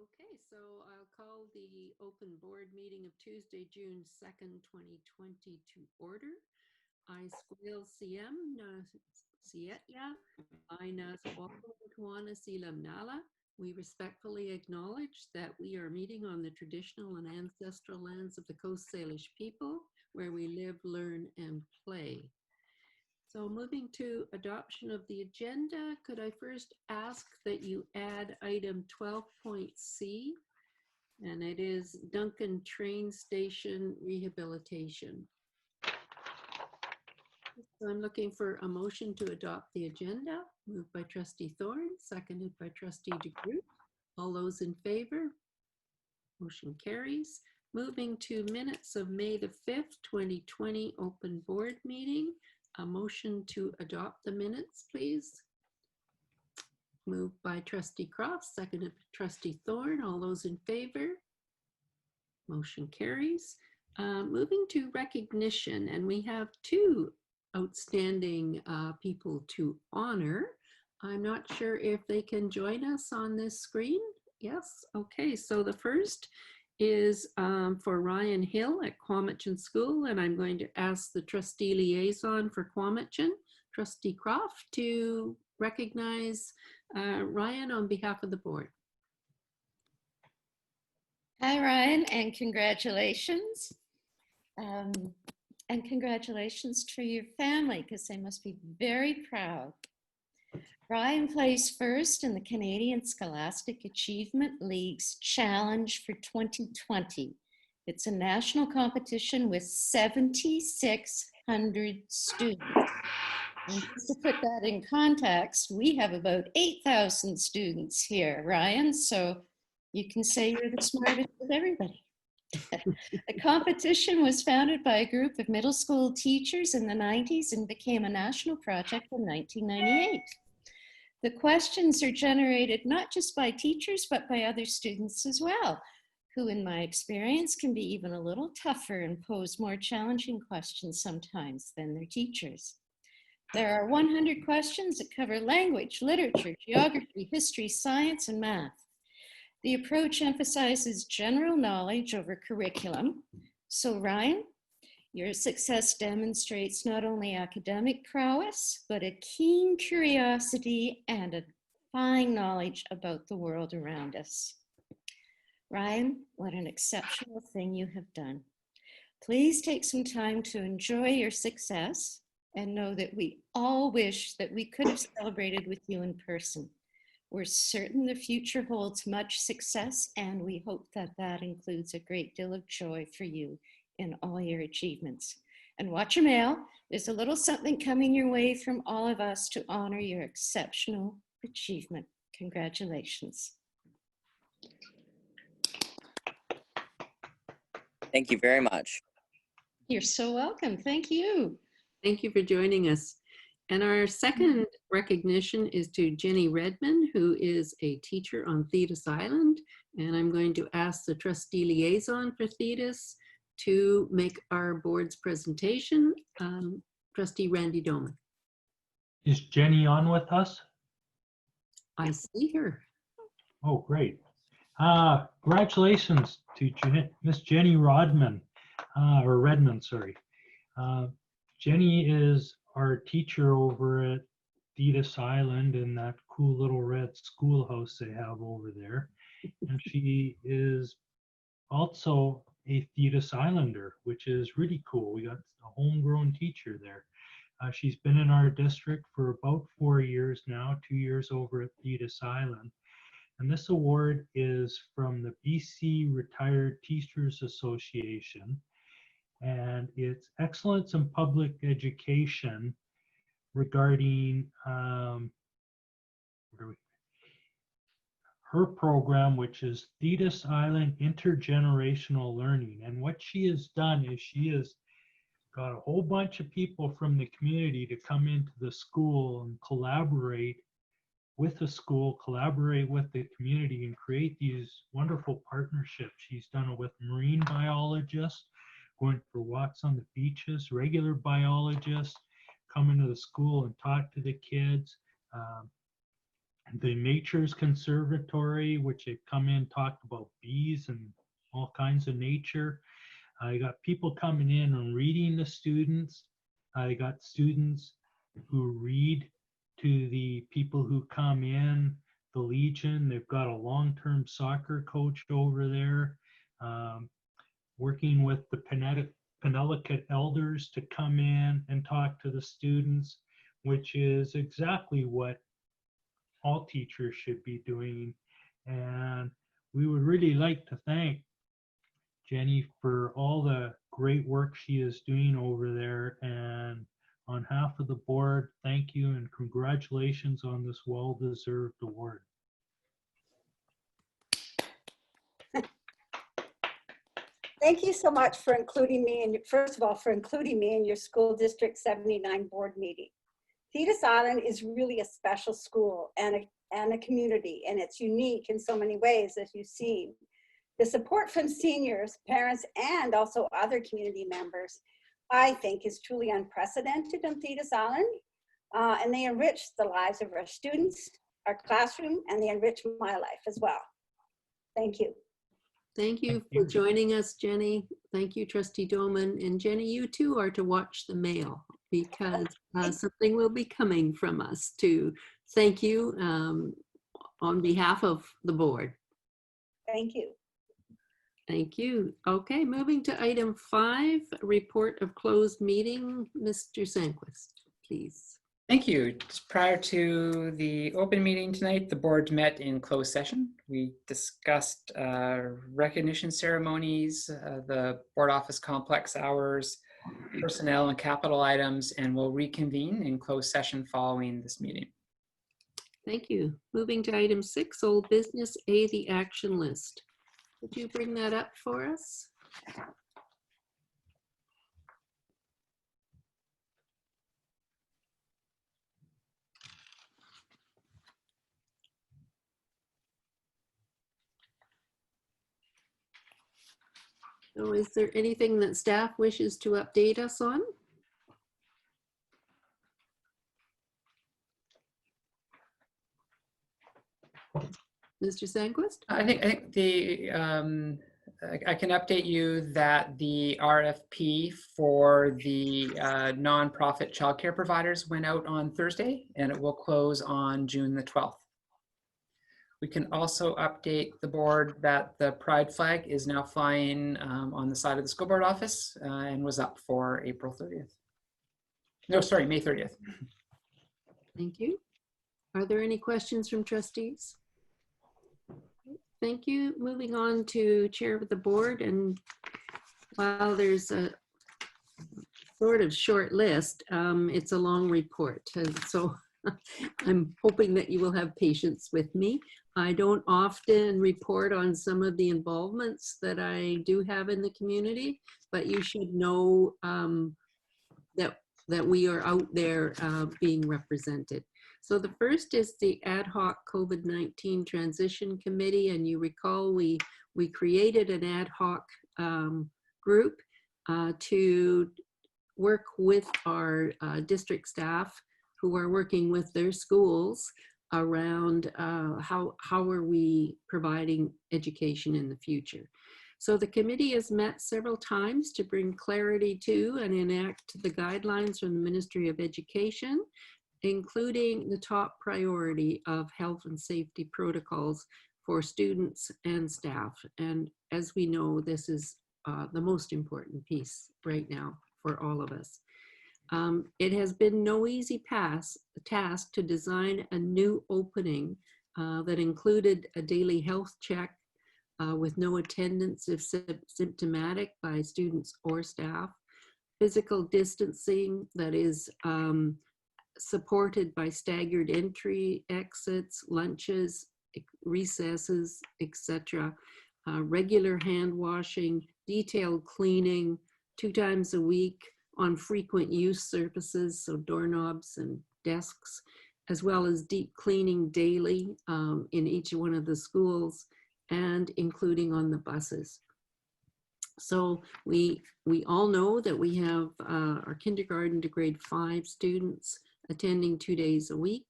Okay, so I'll call the open board meeting of Tuesday, June 2nd, 2020 to order. I squeal CM na sietya, I nas Tuana Silam Nala. We respectfully acknowledge that we are meeting on the traditional and ancestral lands of the Coast Salish people, where we live, learn, and play. So moving to adoption of the agenda, could I first ask that you add item 12.c, and it is Duncan Train Station Rehabilitation. So I'm looking for a motion to adopt the agenda, moved by Trustee Thorne, seconded by Trustee DeGroot. All those in favor? Motion carries. Moving to minutes of May the 5th, 2020 open board meeting. A motion to adopt the minutes, please. Moved by Trustee Croft, seconded by Trustee Thorne. All those in favor? Motion carries. Moving to recognition, and we have two outstanding people to honor. I'm not sure if they can join us on this screen. Yes, okay, so the first is for Ryan Hill at Quamitchin School, and I'm going to ask the trustee liaison for Quamitchin, Trustee Croft, to recognize Ryan on behalf of the board. Hi, Ryan, and congratulations. And congratulations to your family, because they must be very proud. Ryan placed first in the Canadian Scholastic Achievement League's Challenge for 2020. It's a national competition with 7,600 students. And just to put that in context, we have about 8,000 students here, Ryan, so you can say you're the smartest of everybody. The competition was founded by a group of middle school teachers in the 90s and became a national project in 1998. The questions are generated not just by teachers, but by other students as well, who in my experience can be even a little tougher and pose more challenging questions sometimes than their teachers. There are 100 questions that cover language, literature, geography, history, science, and math. The approach emphasizes general knowledge over curriculum. So Ryan, your success demonstrates not only academic prowess, but a keen curiosity and a fine knowledge about the world around us. Ryan, what an exceptional thing you have done. Please take some time to enjoy your success and know that we all wish that we could have celebrated with you in person. We're certain the future holds much success, and we hope that that includes a great deal of joy for you in all your achievements. And watch your mail. There's a little something coming your way from all of us to honor your exceptional achievement. Congratulations. Thank you very much. You're so welcome. Thank you. Thank you for joining us. And our second recognition is to Jenny Redmond, who is a teacher on Thetis Island. And I'm going to ask the trustee liaison for Thetis to make our board's presentation. Trustee Randy Doman. Is Jenny on with us? I see her. Oh, great. Congratulations to Miss Jenny Rodman, or Redmond, sorry. Jenny is our teacher over at Thetis Island in that cool little red schoolhouse they have over there. And she is also a Thetis Islander, which is really cool. We got a homegrown teacher there. She's been in our district for about 4 years now, 2 years over at Thetis Island. And this award is from the BC Retired Teachers Association. And it's excellence in public education regarding her program, which is Thetis Island Intergenerational Learning. And what she has done is she has got a whole bunch of people from the community to come into the school and collaborate with the school, collaborate with the community, and create these wonderful partnerships. She's done it with marine biologists, going for walks on the beaches, regular biologists, come into the school and talk to the kids. the Nature's Conservatory, which have come in, talked about bees and all kinds of nature. I got people coming in and reading to students. I got students who read to the people who come in, the Legion. They've got a long-term soccer coach over there, working with the Penellicut elders to come in and talk to the students, which is exactly what all teachers should be doing. And we would really like to thank Jenny for all the great work she is doing over there. And on behalf of the board, thank you and congratulations on this well-deserved award. Thank you so much for including me, and first of all, for including me in your school district 79 board meeting. Thetis Island is really a special school and a community, and it's unique in so many ways, as you've seen. The support from seniors, parents, and also other community members, I think, is truly unprecedented on Thetis Island, and they enrich the lives of our students, our classroom, and they enrich my life as well. Thank you. Thank you Thank for you. joining us, Jenny. Thank you, Trustee Doman. And Jenny, you too are to watch the mail because something will be coming from us to thank you on behalf of the board. Thank you. Thank you. Okay, moving to item 5, report of closed meeting. Mr. Sandquist, please. Thank you. Just prior to the open meeting tonight, the board met in closed session. We discussed recognition ceremonies, the board office complex hours, personnel and capital items, and we'll reconvene in closed session following this meeting. Thank you. Moving to item 6, old business, A, the action list. Would you bring that up for us? So is there anything that staff wishes to update us on? Mr. Sandquist? I think the I can update you that the RFP for the nonprofit childcare providers went out on Thursday, and it will close on June the 12th. We can also update the board that the Pride flag is now flying on the side of the school board office and was up for April 30th. No, sorry, May 30th. Thank you. Are there any questions from trustees? Thank you. Moving on to chair of the board, and while there's a sort of short list, it's a long report. So I'm hoping that you will have patience with me. I don't often report on some of the involvements that I do have in the community, but you should know that we are out there being represented. So the first is the ad hoc COVID-19 transition committee, and you recall we created an ad hoc group to work with our district staff who are working with their schools around how are we providing education in the future. So the committee has met several times to bring clarity to and enact the guidelines from the Ministry of Education, including the top priority of health and safety protocols for students and staff. And as we know, this is the most important piece right now for all of us. It has been no easy task to design a new opening that included a daily health check with no attendance if symptomatic by students or staff, physical distancing that is supported by staggered entry, exits, lunches, recesses, etc., regular hand washing, detailed cleaning 2 times a week on frequent use surfaces, so doorknobs and desks, as well as deep cleaning daily in each one of the schools and including on the buses. So we all know that we have our kindergarten to grade 5 students attending 2 days a week,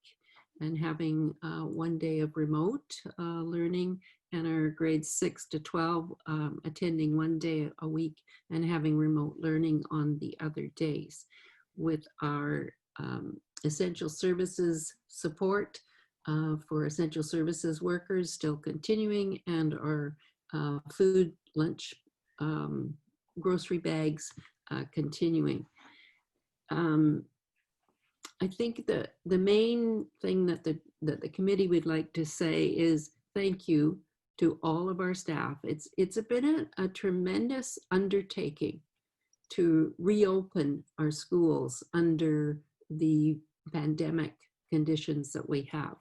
and having 1 day of remote learning, and our grades 6 to 12 attending 1 day a week and having remote learning on the other days. With our essential services support for essential services workers still continuing, and our food, lunch, grocery bags continuing. I think that the main thing that the committee would like to say is thank you to all of our staff. It's been a tremendous undertaking to reopen our schools under the pandemic conditions that we have.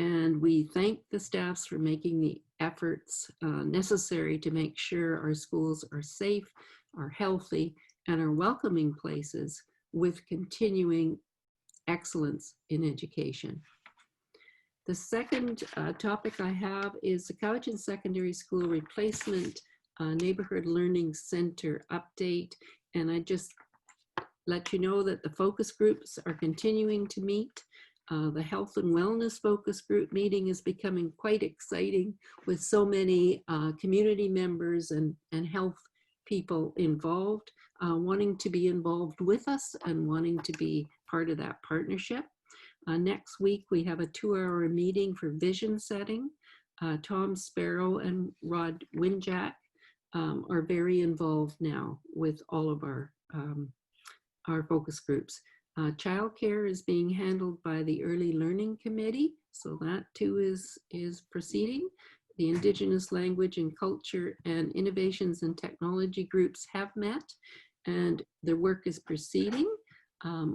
And we thank the staffs for making the efforts necessary to make sure our schools are safe, are healthy, and are welcoming places with continuing excellence in education. The second topic I have is the Cowichan Secondary School Replacement Neighborhood Learning Center update. And I just let you know that the focus groups are continuing to meet. The health and wellness focus group meeting is becoming quite exciting with so many community members and health people involved, wanting to be involved with us and wanting to be part of that partnership. Next week, we have a 2-hour meeting for vision setting. Tom Sparrow and Rod Winjack are very involved now with all of our focus groups. Childcare is being handled by the Early Learning Committee, so that too is proceeding. The Indigenous Language and Culture and Innovations and Technology groups have met, and their work is proceeding.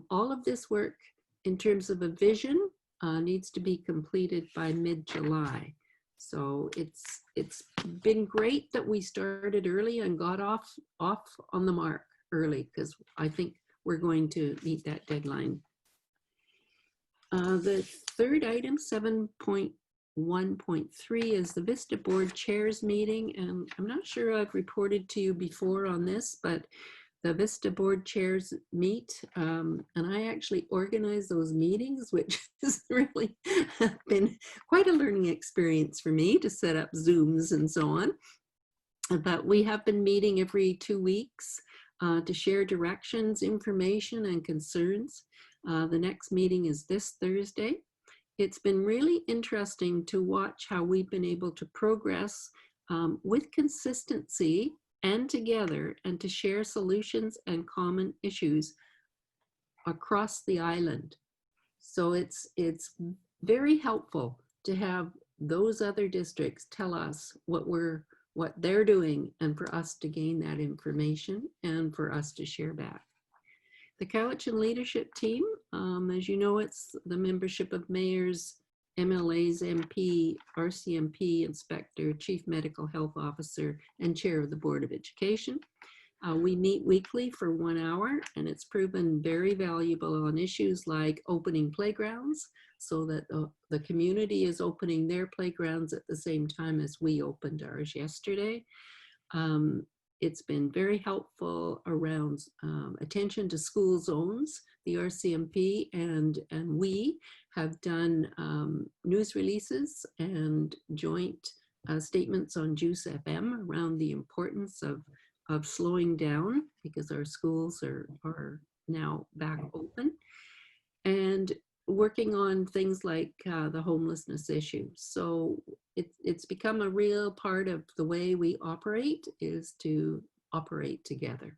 All of this work in terms of a vision needs to be completed by mid-July. So it's been great that we started early and got off on the mark early, because I think we're going to meet that deadline. The third item, 7.1.3, is the Vista Board Chairs meeting. And I'm not sure I've reported to you before on this, but the Vista Board Chairs meet, and I actually organize those meetings, which has really been quite a learning experience for me to set up Zooms and so on. But we have been meeting every 2 weeks to share directions, information, and concerns. The next meeting is this Thursday. It's been really interesting to watch how we've been able to progress with consistency and together, and to share solutions and common issues across the island. So it's very helpful to have those other districts tell us what they're doing, and for us to gain that information and for us to share back. The Cowichan Leadership Team, as you know, it's the membership of mayors, MLAs, MP, RCMP, Inspector, Chief Medical Health Officer, and Chair of the Board of Education. We meet weekly for 1 hour, and it's proven very valuable on issues like opening playgrounds, so that the community is opening their playgrounds at the same time as we opened ours yesterday. It's been very helpful around attention to school zones. The RCMP and we have done news releases and joint statements on Juice FM around the importance of slowing down, because our schools are now back open, and working on things like the homelessness issue. So it's become a real part of the way we operate, is to operate together.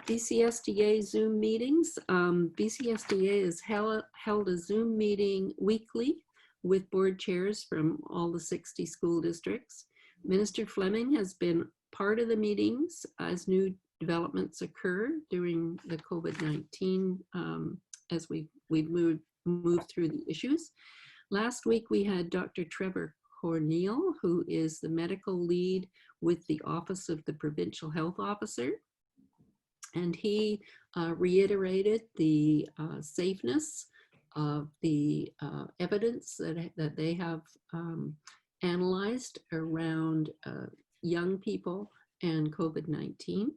BCSDA Zoom meetings. BCSDA has held a Zoom meeting weekly with board chairs from all the 60 school districts. Minister Fleming has been part of the meetings as new developments occur during the COVID-19 as we've moved through the issues. Last week we had Dr. Trevor Corneal, who is the medical lead with the Office of the Provincial Health Officer. And he reiterated the safeness of the evidence that they have analyzed around young people and COVID-19.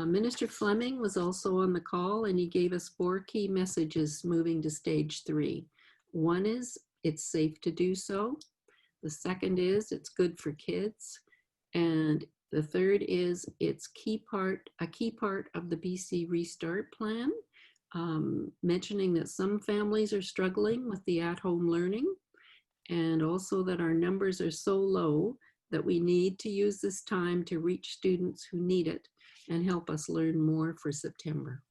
Minister Fleming was also on the call, and he gave us 4 key messages moving to stage 3. One is it's safe to do so. The second is it's good for kids. And the third is it's a key part of the BC Restart Plan, mentioning that some families are struggling with the at-home learning, and also that our numbers are so low that we need to use this time to reach students who need it and help us learn more for September.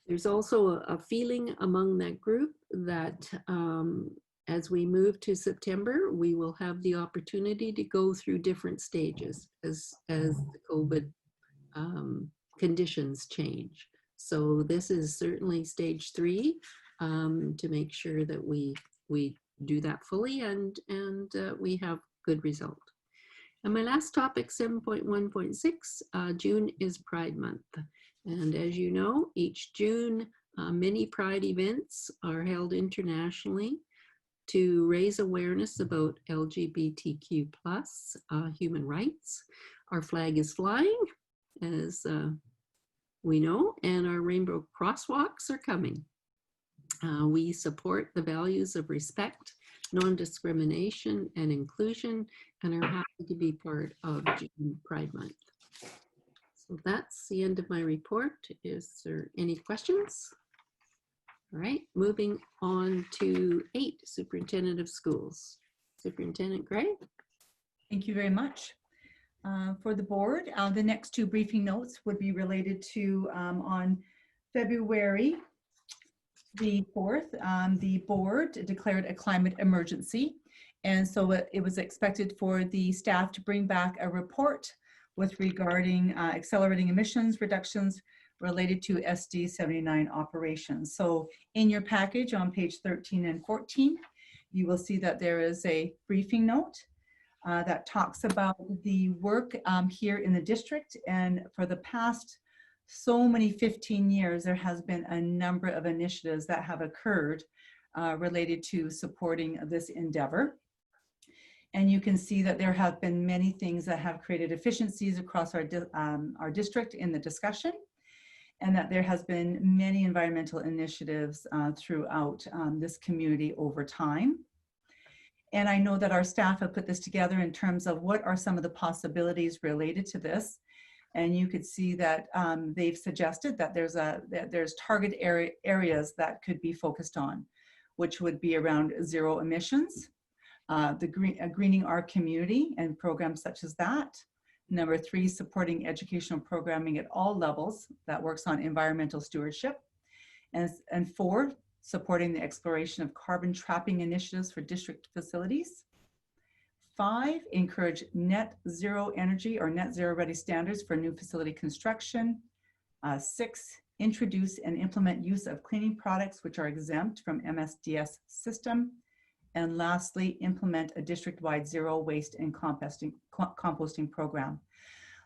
There's also a feeling among that group that as we move to September, we will have the opportunity to go through different stages as the COVID conditions change. So this is certainly stage 3 to make sure that we do that fully and we have good result. And my last topic, 7.1.6, June is Pride Month. And as you know, each June, many Pride events are held internationally to raise awareness about LGBTQ+ human rights. Our flag is flying, as we know, and our rainbow crosswalks are coming. We support the values of respect, non-discrimination, and inclusion, and are happy to be part of June Pride Month. So that's the end of my report. Is there any questions? All right, moving on to 8, Superintendent of Schools. Superintendent Gray. Thank you very much. For the board, the next 2 briefing notes would be related to on February the 4th, the board declared a climate emergency. And so it was expected for the staff to bring back a report with regarding accelerating emissions reductions related to SD 79 operations. So in your package on page 13 and 14, you will see that there is a briefing note that talks about the work here in the district. And for the past so many 15 years, there has been a number of initiatives that have occurred related to supporting this endeavor. And you can see that there have been many things that have created efficiencies across our district in the discussion, and that there has been many environmental initiatives throughout this community over time. And I know that our staff have put this together in terms of what are some of the possibilities related to this. And you could see that they've suggested that there's target areas that could be focused on, which would be around zero emissions, greening our community and programs such as that. Number 3, supporting educational programming at all levels that works on environmental stewardship. And 4, supporting the exploration of carbon trapping initiatives for district facilities. 5, encourage net zero energy or net zero ready standards for new facility construction. 6, introduce and implement use of cleaning products which are exempt from MSDS system. And lastly, implement a district-wide zero waste and composting program.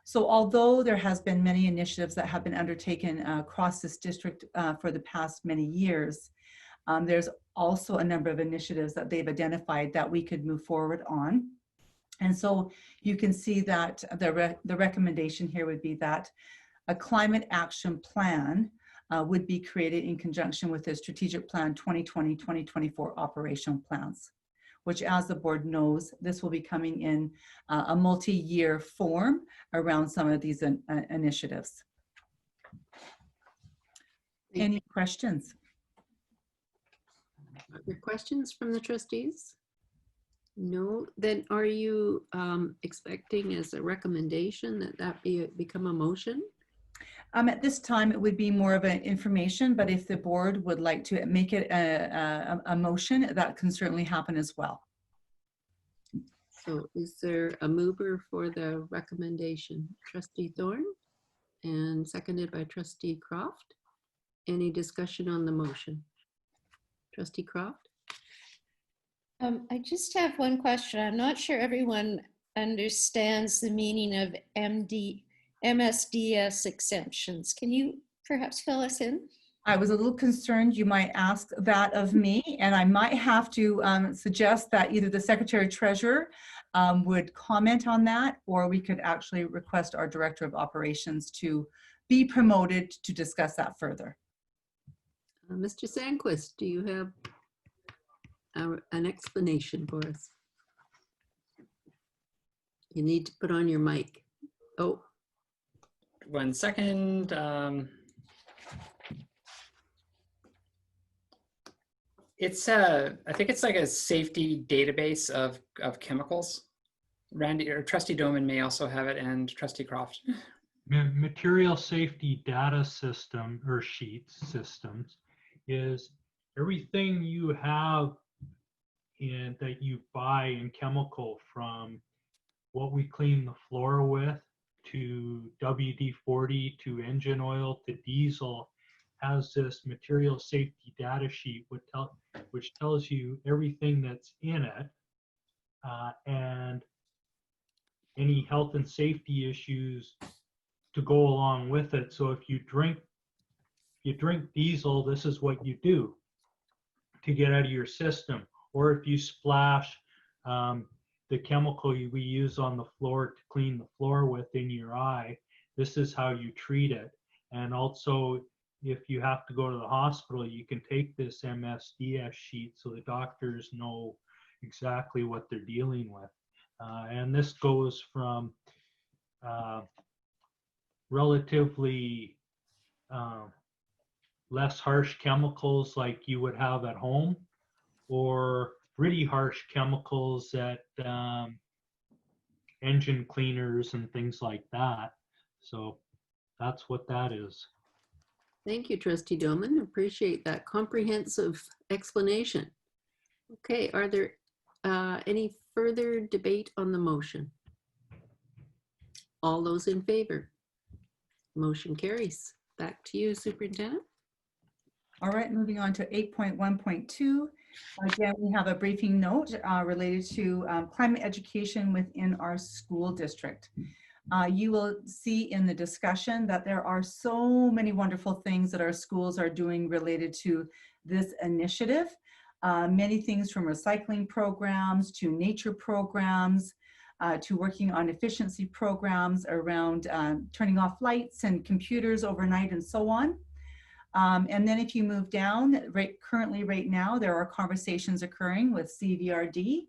So although there has been many initiatives that have been undertaken across this district for the past many years, there's also a number of initiatives that they've identified that we could move forward on. And so you can see that the recommendation here would be that a climate action plan would be created in conjunction with the strategic plan 2020-2024 operational plans, which, as the board knows, this will be coming in a multi-year form around some of these initiatives. Any questions? Other questions from the trustees? No, then are you expecting as a recommendation that become a motion? At this time, it would be more of an information, but if the board would like to make it a motion, that can certainly happen as well. So is there a mover for the recommendation? Trustee Thorn and seconded by Trustee Croft. Any discussion on the motion? Trustee Croft? I just have one question. I'm not sure everyone understands the meaning of MSDS exemptions. Can you perhaps fill us in? I was a little concerned you might ask that of me, and I might have to suggest that either the Secretary Treasurer would comment on that, or we could actually request our Director of Operations to be promoted to discuss that further. Mr. Sandquist, do you have an explanation for us? You need to put on your mic. Oh, 1 second. I think it's like a safety database of chemicals. Randy or Trustee Doman may also have it, and Trustee Croft. Material safety data system or sheets systems is everything you have in that you buy in chemical, from what we clean the floor with to WD-40 to engine oil to diesel, has this material safety data sheet which tells you everything that's in it, and any health and safety issues to go along with it. So if you drink diesel, this is what you do to get out of your system. Or if you splash the chemical we use on the floor to clean the floor with in your eye, this is how you treat it. And also, if you have to go to the hospital, you can take this MSDS sheet so the doctors know exactly what they're dealing with. And this goes from relatively less harsh chemicals like you would have at home, or really harsh chemicals at engine cleaners and things like that. So that's what that is. thank you, Trustee Doman. Appreciate that comprehensive explanation. Okay, are there any further debate on the motion? All those in favor? Motion carries. Back to you, Superintendent. All right, moving on to 8.1.2. Again, we have a briefing note related to climate education within our school district. You will see in the discussion that there are so many wonderful things that our schools are doing related to this initiative. Many things from recycling programs to nature programs to working on efficiency programs around turning off lights and computers overnight and so on. And then if you move down, currently right now, there are conversations occurring with CVRD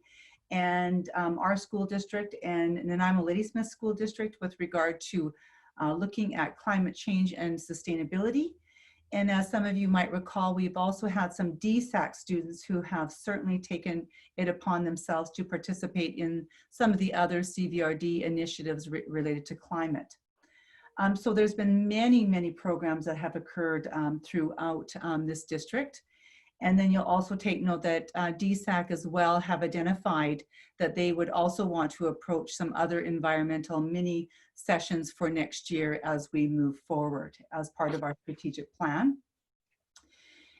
and our school district and Nanaimo Ladysmith School District with regard to looking at climate change and sustainability. And as some of you might recall, we've also had some DSAC students who have certainly taken it upon themselves to participate in some of the other CVRD initiatives related to climate. So there's been many, many programs that have occurred throughout this district. And then you'll also take note that DSAC as well have identified that they would also want to approach some other environmental mini sessions for next year as we move forward as part of our strategic plan.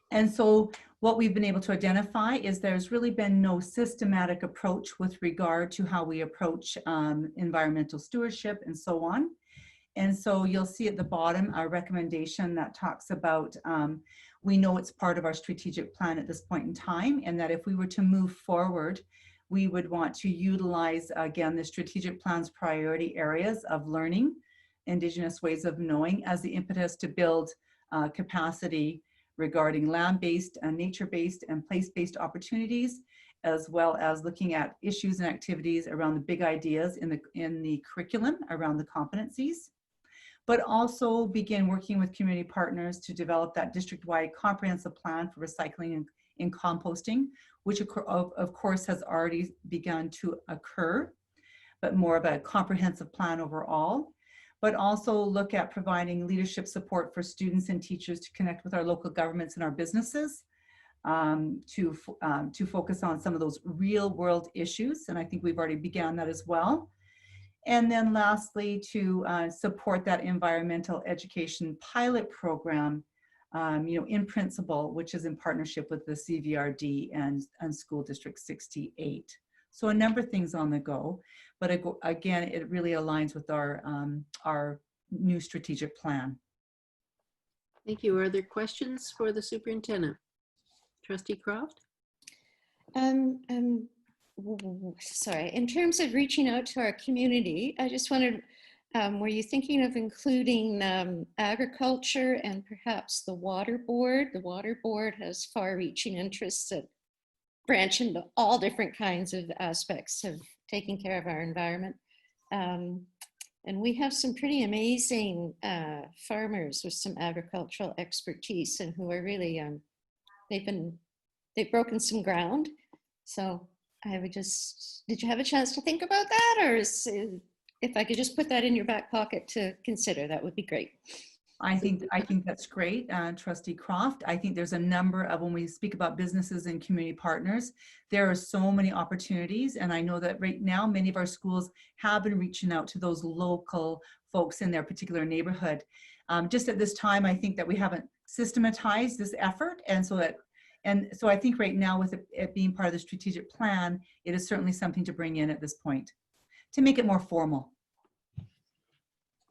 And so what we've been able to identify is there's really been no systematic approach with regard to how we approach environmental stewardship and so on. And so you'll see at the bottom a recommendation that talks about, we know it's part of our strategic plan at this point in time, and that if we were to move forward, we would want to utilize, again, the strategic plan's priority areas of learning, Indigenous ways of knowing as the impetus to build capacity regarding land-based, nature-based, and place-based opportunities, as well as looking at issues and activities around the big ideas in the curriculum around the competencies, but also begin working with community partners to develop that district-wide comprehensive plan for recycling and composting, which of course has already begun to occur, but more of a comprehensive plan overall. But also look at providing leadership support for students and teachers to connect with our local governments and our businesses, to focus on some of those real world issues. And I think we've already begun that as well. And then lastly, to support that environmental education pilot program, in principle, which is in partnership with the CVRD and School District 68. So a number of things on the go, but again, it really aligns with our new strategic plan. Thank you. Are there questions for the superintendent? Trustee Croft? Sorry, in terms of reaching out to our community, I just wanted Were you thinking of including agriculture and perhaps the water board? The water board has far-reaching interests that branch into all different kinds of aspects of taking care of our environment. And we have some pretty amazing farmers with some agricultural expertise and who are really, they've broken some ground. So I would just, did you have a chance to think about that? Or if I could just put that in your back pocket to consider, that would be great. I think that's great, Trustee Croft. I think there's a number of, when we speak about businesses and community partners, there are so many opportunities. And I know that right now, many of our schools have been reaching out to those local folks in their particular neighborhood. Just at this time, I think that we haven't systematized this effort. And so I think right now with it being part of the strategic plan, it is certainly something to bring in at this point to make it more formal.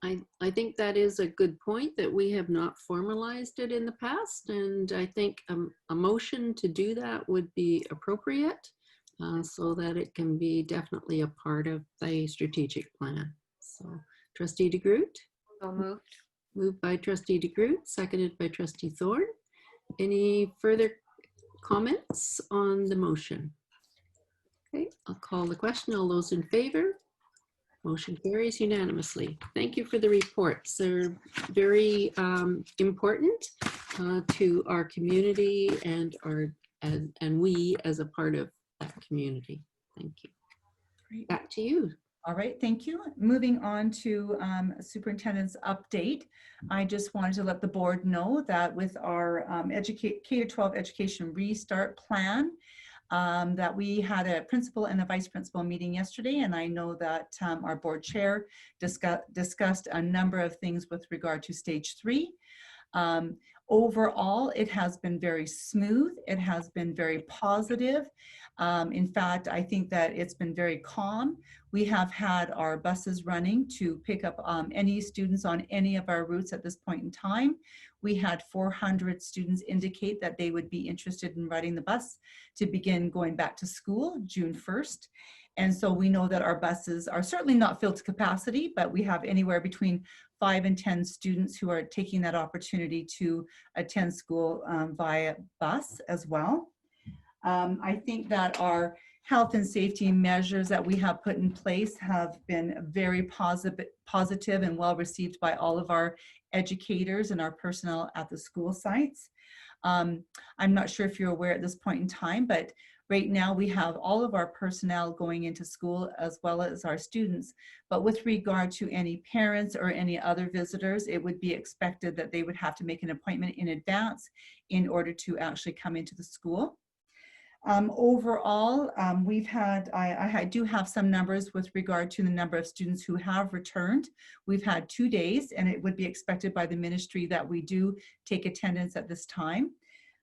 I think that is a good point, that we have not formalized it in the past. And I think a motion to do that would be appropriate so that it can be definitely a part of the strategic plan. So Trustee DeGroot? So moved. Moved by Trustee DeGroot, seconded by Trustee Thorne. Any further comments on the motion? Okay, I'll call the question. All those in favor? Motion carries unanimously. Thank you for the reports. They're very important to our community and we as a part of that community. Thank you. Great. Back to you. All right, thank you. Moving on to superintendent's update. I just wanted to let the board know that with our K-12 education restart plan, that we had a principal and a vice principal meeting yesterday, and I know that our board chair discussed a number of things with regard to stage 3. Overall, it has been very smooth. It has been very positive. In fact, I think that it's been very calm. We have had our buses running to pick up any students on any of our routes at this point in time. We had 400 students indicate that they would be interested in riding the bus to begin going back to school June 1st. And so we know that our buses are certainly not filled to capacity, but we have anywhere between 5 and 10 students who are taking that opportunity to attend school via bus as well. I think that our health and safety measures that we have put in place have been very positive and well received by all of our educators and our personnel at the school sites. I'm not sure if you're aware at this point in time, but right now we have all of our personnel going into school as well as our students. But with regard to any parents or any other visitors, it would be expected that they would have to make an appointment in advance in order to actually come into the school. Overall, we've had, I do have some numbers with regard to the number of students who have returned. We've had 2 days, and it would be expected by the ministry that we do take attendance at this time.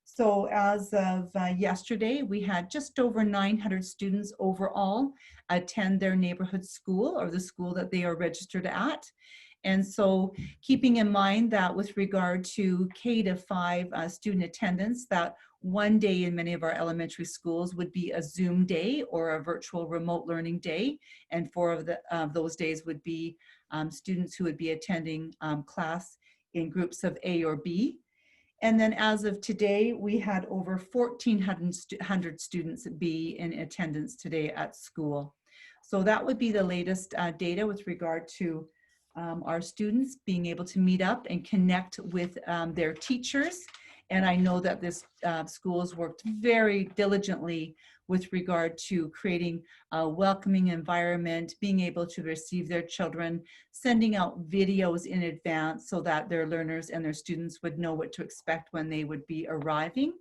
So as of yesterday, we had just over 900 students overall attend their neighborhood school or the school that they are registered at. And so keeping in mind that with regard to K-5 student attendance, that one day in many of our elementary schools would be a Zoom day or a virtual remote learning day. And 4 of those days would be students who would be attending class in groups of A or B. And then as of today, we had over 1,400 students be in attendance today at school. So that would be the latest data with regard to our students being able to meet up and connect with their teachers. And I know that this school has worked very diligently with regard to creating a welcoming environment, being able to receive their children, sending out videos in advance so that their learners and their students would know what to expect when they would be arriving.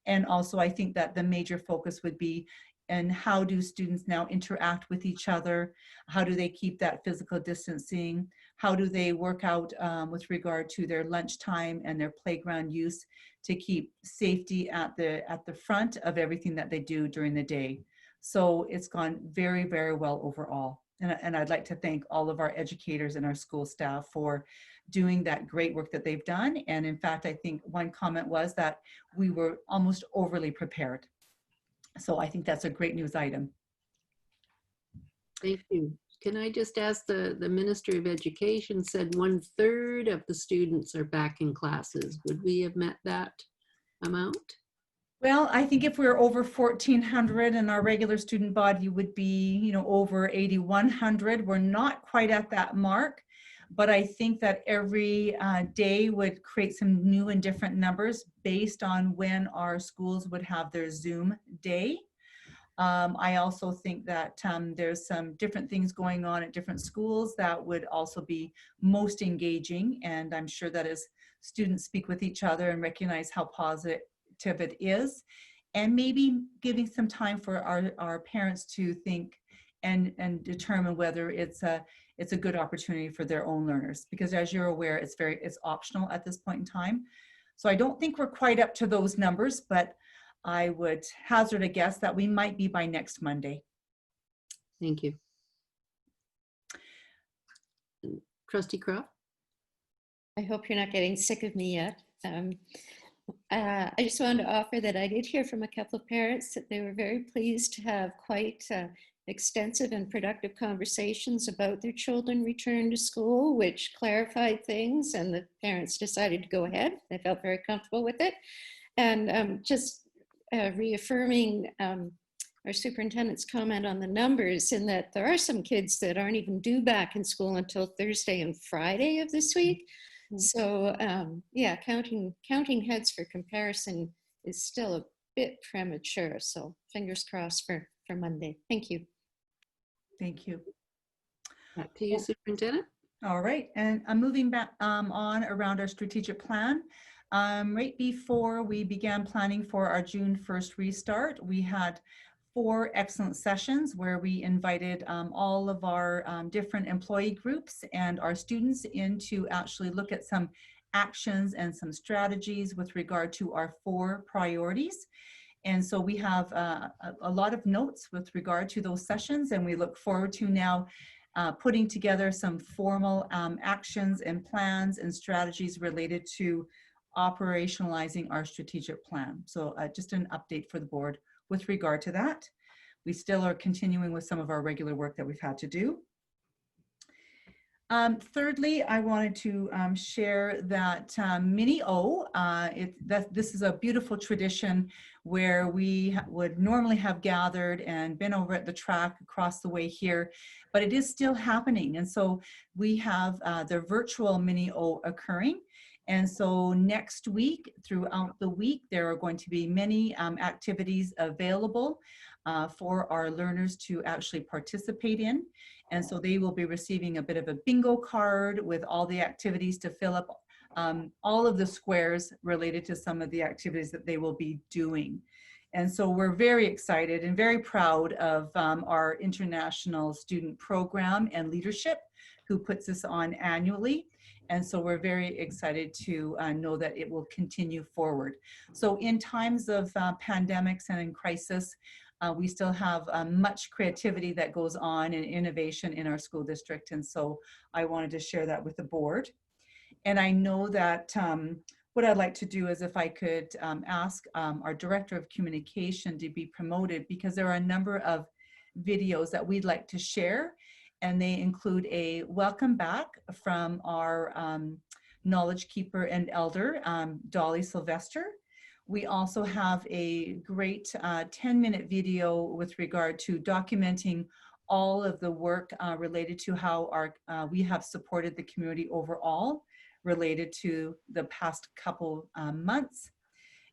And also I think that the major focus would be and how do students now interact with each other? How do they keep that physical distancing? How do they work out with regard to their lunchtime and their playground use to keep safety at the front of everything that they do during the day? So it's gone very, very well overall. And I'd like to thank all of our educators and our school staff for doing that great work that they've done. And in fact, I think one comment was that we were almost overly prepared. So I think that's a great news item. Thank you. can I just ask, the Ministry of Education said 1/3 of the students are back in classes. Would we have met that amount? Well, I think if we're over 1,400 and our regular student body would be, over 8,100, we're not quite at that mark. But I think that every day would create some new and different numbers based on when our schools would have their Zoom day. I also think that there's some different things going on at different schools that would also be most engaging. And I'm sure that as students speak with each other and recognize how positive it is, and maybe giving some time for our parents to think and determine whether it's a good opportunity for their own learners, because as you're aware, it's optional at this point in time. So I don't think we're quite up to those numbers, but I would hazard a guess that we might be by next Monday. Thank you. Trustee Croft? I hope you're not getting sick of me yet. I just wanted to offer that I did hear from a couple of parents that they were very pleased to have quite extensive and productive conversations about their children return to school, which clarified things, and the parents decided to go ahead. They felt very comfortable with it. And just reaffirming our superintendent's comment on the numbers, in that there are some kids that aren't even due back in school until Thursday and Friday of this week. So yeah, counting heads for comparison is still a bit premature. So fingers crossed for Monday. Thank you. Thank you. Back to you, Superintendent. All right, and I'm moving back on around our strategic plan. Right before we began planning for our June 1st restart, we had 4 excellent sessions where we invited all of our different employee groups and our students in to actually look at some actions and some strategies with regard to our 4 priorities. And so we have a lot of notes with regard to those sessions, and we look forward to now putting together some formal actions and plans and strategies related to operationalizing our strategic plan. So just an update for the board with regard to that. We still are continuing with some of our regular work that we've had to do. Thirdly, I wanted to share that Mini-O, this is a beautiful tradition where we would normally have gathered and been over at the track across the way here, but it is still happening. And so we have the virtual Mini-O occurring. And so next week, throughout the week, there are going to be many activities available for our learners to actually participate in. And so they will be receiving a bit of a bingo card with all the activities to fill up all of the squares related to some of the activities that they will be doing. And so we're very excited and very proud of our international student program and leadership who puts this on annually. And so we're very excited to know that it will continue forward. So in times of pandemics and in crisis, we still have much creativity that goes on and innovation in our school district. And so I wanted to share that with the board. And I know that what I'd like to do is if I could ask our Director of Communication to be promoted, because there are a number of videos that we'd like to share. And they include a welcome back from our knowledge keeper and elder, Dolly Sylvester. We also have a great 10-minute video with regard to documenting all of the work related to how we have supported the community overall related to the past couple months.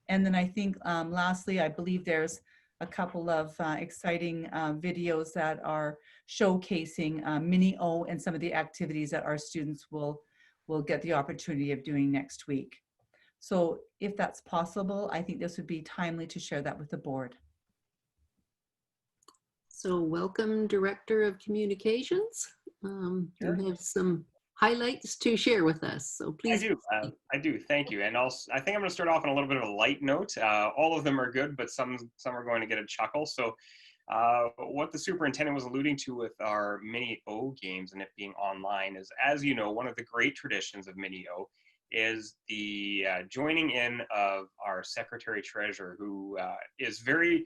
And then I think lastly, I believe there's a couple of exciting videos that are showcasing Mini-O and some of the activities that our students will get the opportunity of doing next week. So if that's possible, I think this would be timely to share that with the board. So welcome, Director of Communications. You have some highlights to share with us, so please. I do, thank you. And also, I think I'm gonna start off on a little bit of a light note. All of them are good, but some are going to get a chuckle. So what the superintendent was alluding to with our Mini-O games and it being online is, as you know, one of the great traditions of Mini-O is the joining in of our secretary treasurer, who is very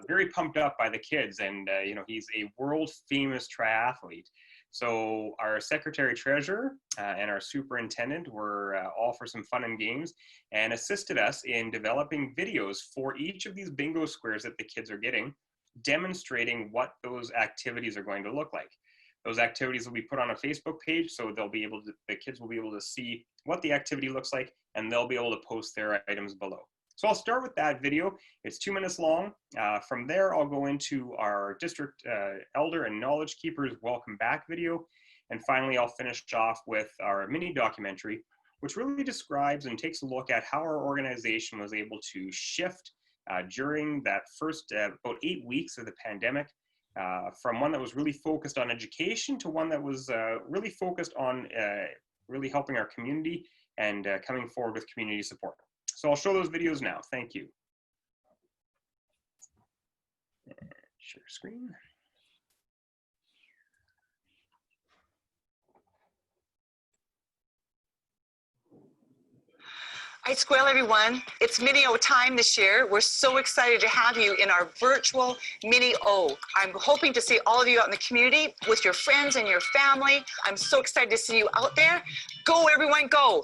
very pumped up by the kids. And, he's a world famous triathlete. So our secretary treasurer and our superintendent were all for some fun and games and assisted us in developing videos for each of these bingo squares that the kids are getting, demonstrating what those activities are going to look like. Those activities will be put on a Facebook page, so the kids will be able to see what the activity looks like, and they'll be able to post their items below. So I'll start with that video. It's 2 minutes long. From there, I'll go into our district elder and knowledge keepers welcome back video. And finally, I'll finish off with our mini documentary, which really describes and takes a look at how our organization was able to shift during that first about 8 weeks of the pandemic, from one that was really focused on education to one that was really focused on really helping our community and coming forward with community support. So I'll show those videos now. Thank you. Share screen. Hi, Squirrel, everyone. It's Mini-O time this year. We're so excited to have you in our virtual Mini-O. I'm hoping to see all of you out in the community with your friends and your family. I'm so excited to see you out there. Go, everyone, go.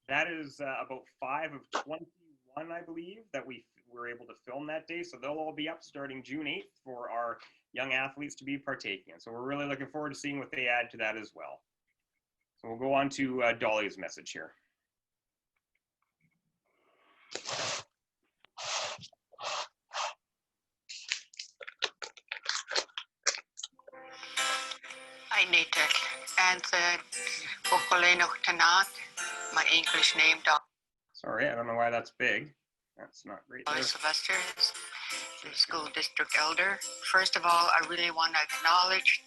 That is about 5 of 21, I believe, that we were able to film that day. So they'll all be up starting June 8th for our young athletes to be partaking in. So we're really looking forward to seeing what they add to that as well. So we'll go on to Dolly's message here. Hi, Natek. And Pokoleno Tanat, my English name, Sorry, I don't know why that's big. That's not great. Dolly Sylvester, the school district elder. First of all, I really want to acknowledge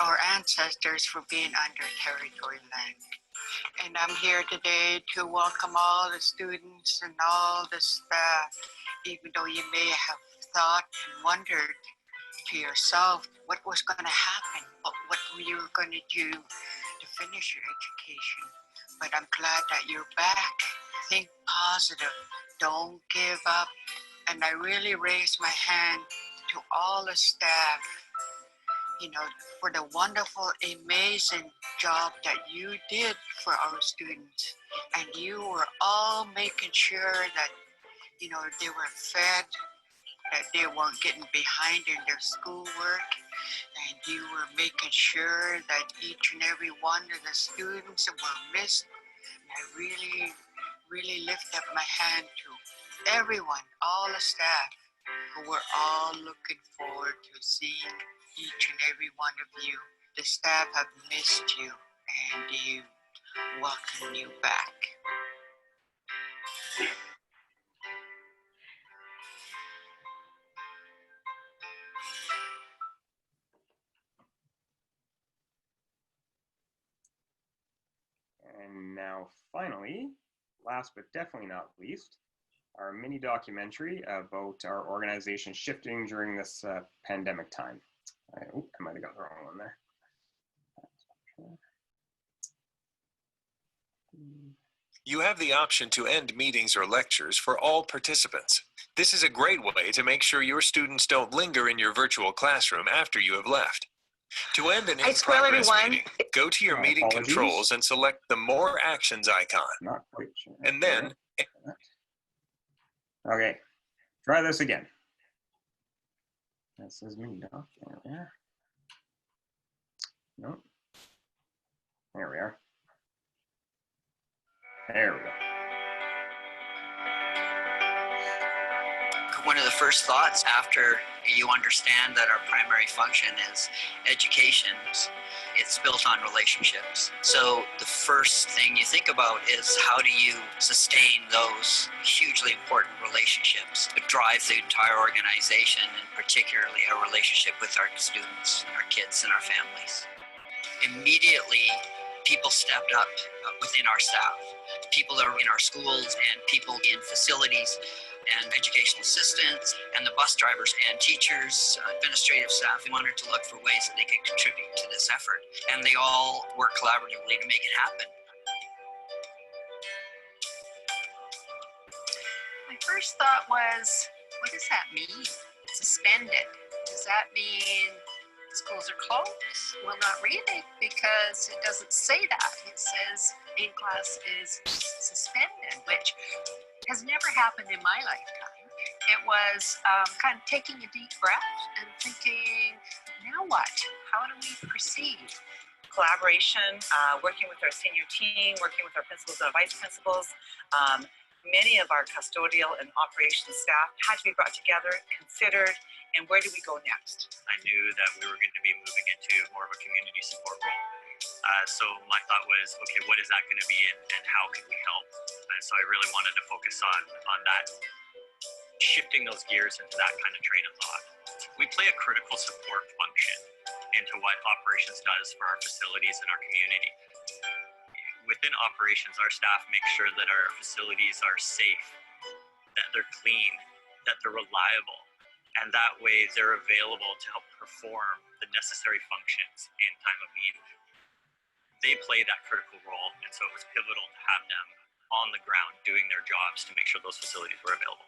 our ancestors for being under territory land. And I'm here today to welcome all the students and all the staff, even though you may have thought and wondered to yourself what was going to happen, what you were going to do to finish your education. But I'm glad that you're back. Think positive. Don't give up. And I really raise my hand to all the staff, for the wonderful, amazing job that you did for our students. And you were all making sure that, they were fed, that they weren't getting behind in their schoolwork. And you were making sure that each and every one of the students were missed. And I really, really lift up my hand to everyone, all the staff, who were all looking forward to seeing each and every one of you. The staff have missed you and you welcome you back. And now finally, last but definitely not least, our mini documentary about our organization shifting during this pandemic time. I might have got the wrong one there. You have the option to end meetings or lectures for all participants. This is a great way to make sure your students don't linger in your virtual classroom after you have left. To end an in-progress meeting, go to your meeting Apologies. controls and select the More Actions icon. Not quite sure. And then, okay, try this again. That says mini doc. There we are. No. There we are. There we go. One of the first thoughts after you understand that our primary function is education, it's built on relationships. So the first thing you think about is how do you sustain those hugely important relationships that drive the entire organization, and particularly our relationship with our students, our kids, and our families. Immediately, people stepped up within our staff. People that are in our schools and people in facilities and educational assistants and the bus drivers and teachers, administrative staff. They wanted to look for ways that they could contribute to this effort. And they all work collaboratively to make it happen. My first thought was, what does that mean? Suspended. Does that mean schools are closed? Well, not really, because it doesn't say that. It says in-class is suspended, which has never happened in my lifetime. It was kind of taking a deep breath and thinking, now what? How do we proceed? Collaboration, working with our senior team, working with our principals and vice principals. Many of our custodial and operations staff had to be brought together, considered, and where do we go next? I knew that we were going to be moving into more of a community support role. So my thought was, okay, what is that going to be and how can we help? And so I really wanted to focus on that, shifting those gears into that kind of train of thought. We play a critical support function into what operations does for our facilities and our community. Within operations, our staff make sure that our facilities are safe, that they're clean, that they're reliable, and that way they're available to help perform the necessary functions in time of need. They play that critical role, and so it was pivotal to have them on the ground doing their jobs to make sure those facilities were available.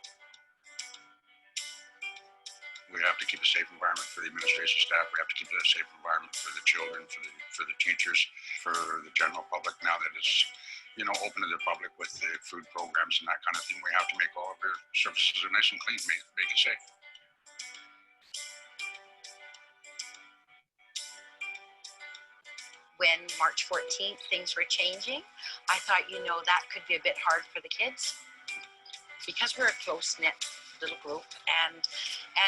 We have to keep a safe environment for the administration staff. We have to keep a safe environment for the children, for the teachers, for the general public. Now that it's, open to the public with the food programs and that kind of thing, we have to make all of our surfaces nice and clean, make it safe. When March 14th, things were changing, I thought, that could be a bit hard for the kids because we're a close-knit little group, and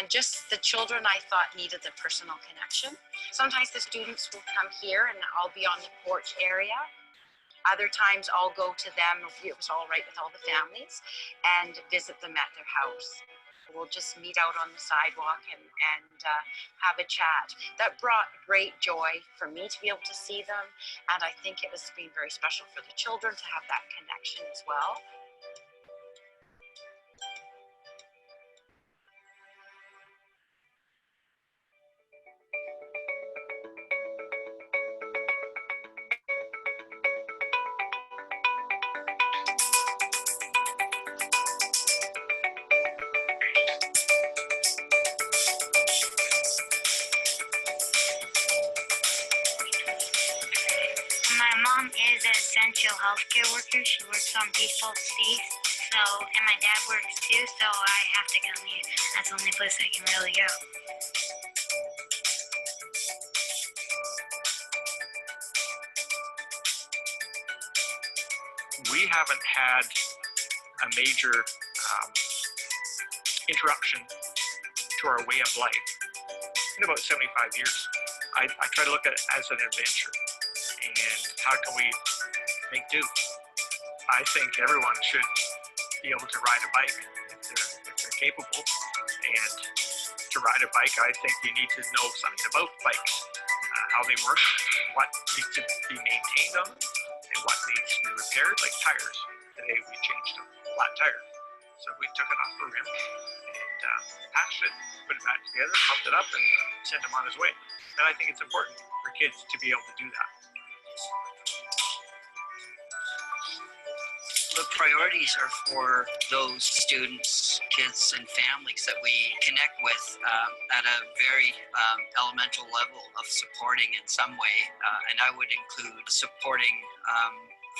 just the children I thought needed the personal connection. Sometimes the students will come here and I'll be on the porch area. Other times I'll go to them, if it was all right with all the families, and visit them at their house. We'll just meet out on the sidewalk and have a chat. That brought great joy for me to be able to see them, and I think it was being very special for the children to have that connection as well. My mom is an essential healthcare worker. She works on people's feet. And my dad works too, so I have to come here. That's the only place I can really go. We haven't had a major interruption to our way of life in about 75 years. I try to look at it as an adventure, and how can we make do? I think everyone should be able to ride a bike if they're capable. And to ride a bike, I think you need to know something about bikes, how they work, what needs to be maintained on them, and what needs to be repaired, like tires. Today we changed a flat tire. So we took it off the rim and patched it, put it back together, pumped it up, and sent him on his way. And I think it's important for kids to be able to do that. The priorities are for those students, kids, and families that we connect with at a very elemental level of supporting in some way. And I would include supporting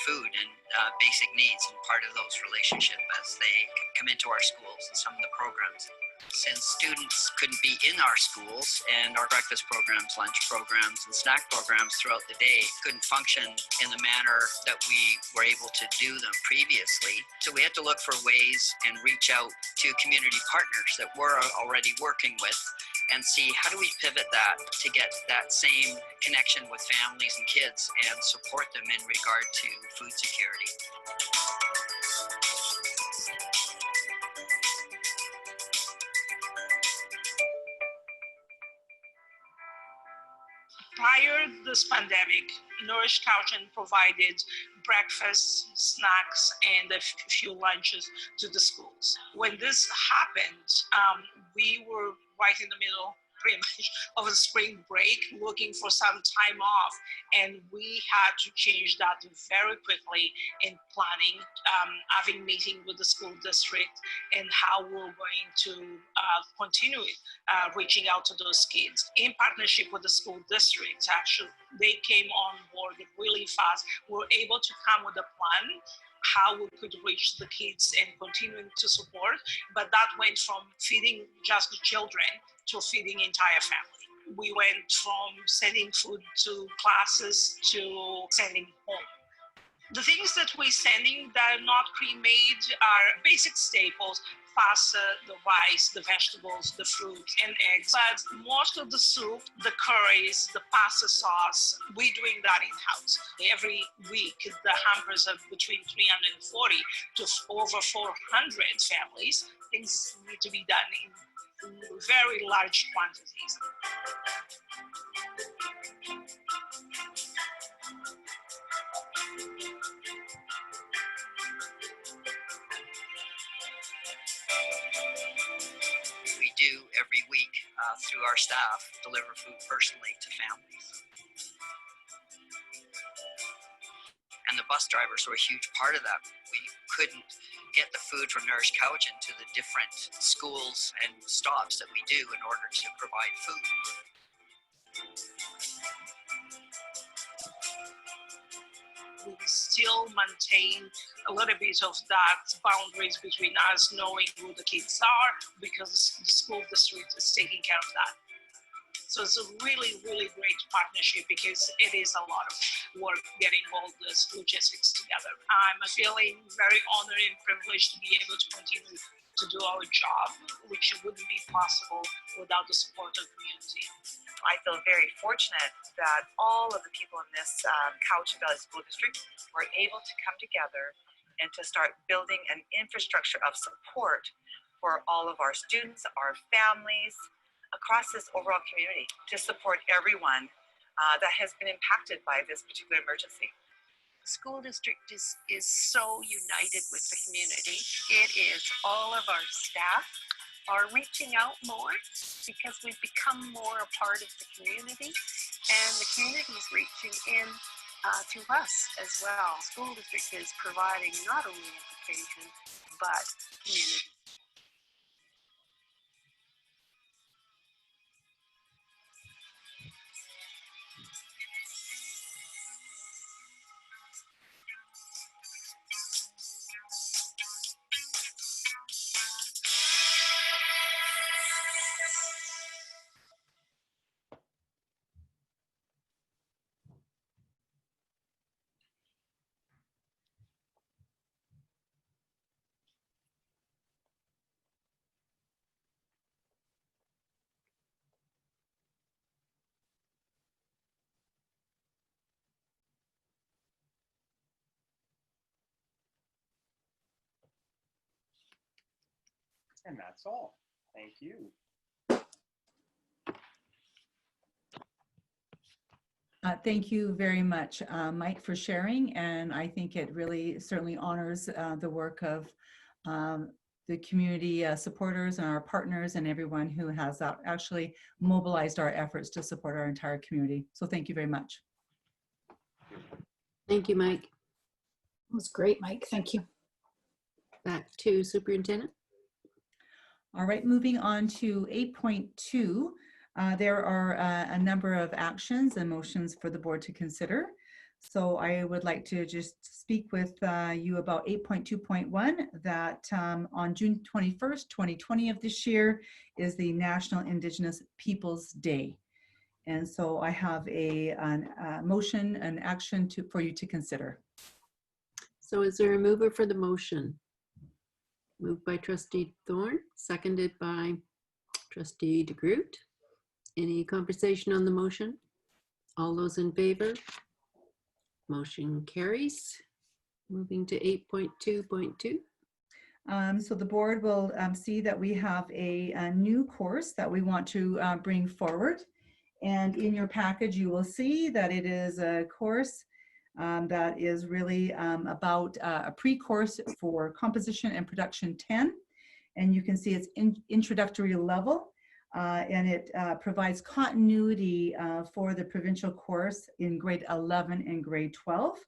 food and basic needs and part of those relationships as they come into our schools and some of the programs. Since students couldn't be in our schools and our breakfast programs, lunch programs, and snack programs throughout the day couldn't function in the manner that we were able to do them previously. So we had to look for ways and reach out to community partners that we're already working with and see how do we pivot that to get that same connection with families and kids and support them in regard to food security. Prior to this pandemic, Nourish Caution provided breakfast, snacks, and a few lunches to the schools. When this happened, we were right in the middle pretty much of a spring break, looking for some time off, and we had to change that very quickly in planning, having meeting with the school district and how we're going to continue reaching out to those kids. In partnership with the school district, actually, they came on board really fast. We were able to come with a plan how we could reach the kids and continuing to support, but that went from feeding just the children to feeding entire family. We went from sending food to classes to sending home. The things that we're sending that are not pre-made are basic staples: pasta, the rice, the vegetables, the fruit, and eggs. But most of the soup, the curries, the pasta sauce, we're doing that in-house. Every week, the hampers are between 340 to over 400 families. Things need to be done in very large quantities. We do every week through our staff deliver food personally to families. And the bus drivers were a huge part of that. We couldn't get the food from Nourish Caution to the different schools and stops that we do in order to provide food. We still maintain a little bit of that boundaries between us knowing who the kids are, because the school district is taking care of that. So it's a really, really great partnership, because it is a lot of work getting all this logistics together. I'm feeling very honored and privileged to be able to continue to do our job, which wouldn't be possible without the support of the community. I feel very fortunate that all of the people in this Cowichan Valley School District were able to come together and to start building an infrastructure of support for all of our students, our families, across this overall community to support everyone that has been impacted by this particular emergency. The school district is so united with the community. It is all of our staff are reaching out more because we've become more a part of the community, and the community is reaching in to us as well. The school district is providing not only education, but community. And that's all. Thank you. Thank you very much, Mike, for sharing. And I think it really certainly honors the work of the community supporters and our partners and everyone who has actually mobilized our efforts to support our entire community. So thank you very much. Thank you, Mike. It was great, Mike. Thank you. Back to Superintendent. All right, moving on to 8.2. There are a number of actions and motions for the board to consider. So I would like to just speak with you about 8.2.1 that on June 21st, 2020 of this year is the National Indigenous Peoples Day. And so I have a motion, an action for you to consider. So is there a mover for the motion? Moved by Trustee Thorn, seconded by Trustee DeGroot. Any conversation on the motion? All those in favor? Motion carries. Moving to 8.2.2. So the board will see that we have a new course that we want to bring forward. And in your package, you will see that it is a course that is really about a pre-course for Composition and Production 10. And you can see it's introductory level. And it provides continuity for the provincial course in grade 11 and grade 12.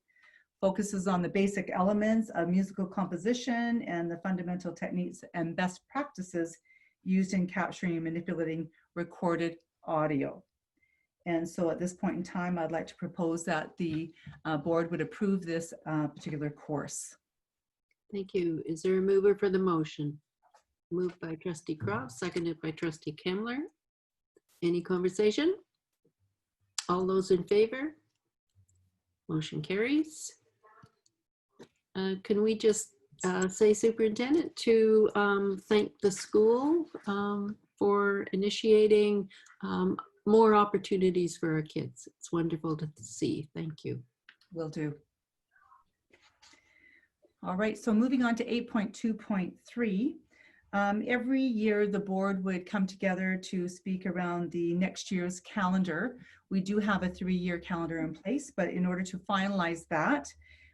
Focuses on the basic elements of musical composition and the fundamental techniques and best practices used in capturing and manipulating recorded audio. And so at this point in time, I'd like to propose that the board would approve this particular course. Thank you. Is there a mover for the motion? Moved by Trustee Croft, seconded by Trustee Kemmler. Any conversation? All those in favor? Motion carries. Can we just say, Superintendent, to thank the school for initiating more opportunities for our kids. It's wonderful to see. Thank you. Will do. All right, so moving on to 8.2.3. Every year the board would come together to speak around the next year's calendar. We do have a 3-year calendar in place, but in order to finalize that,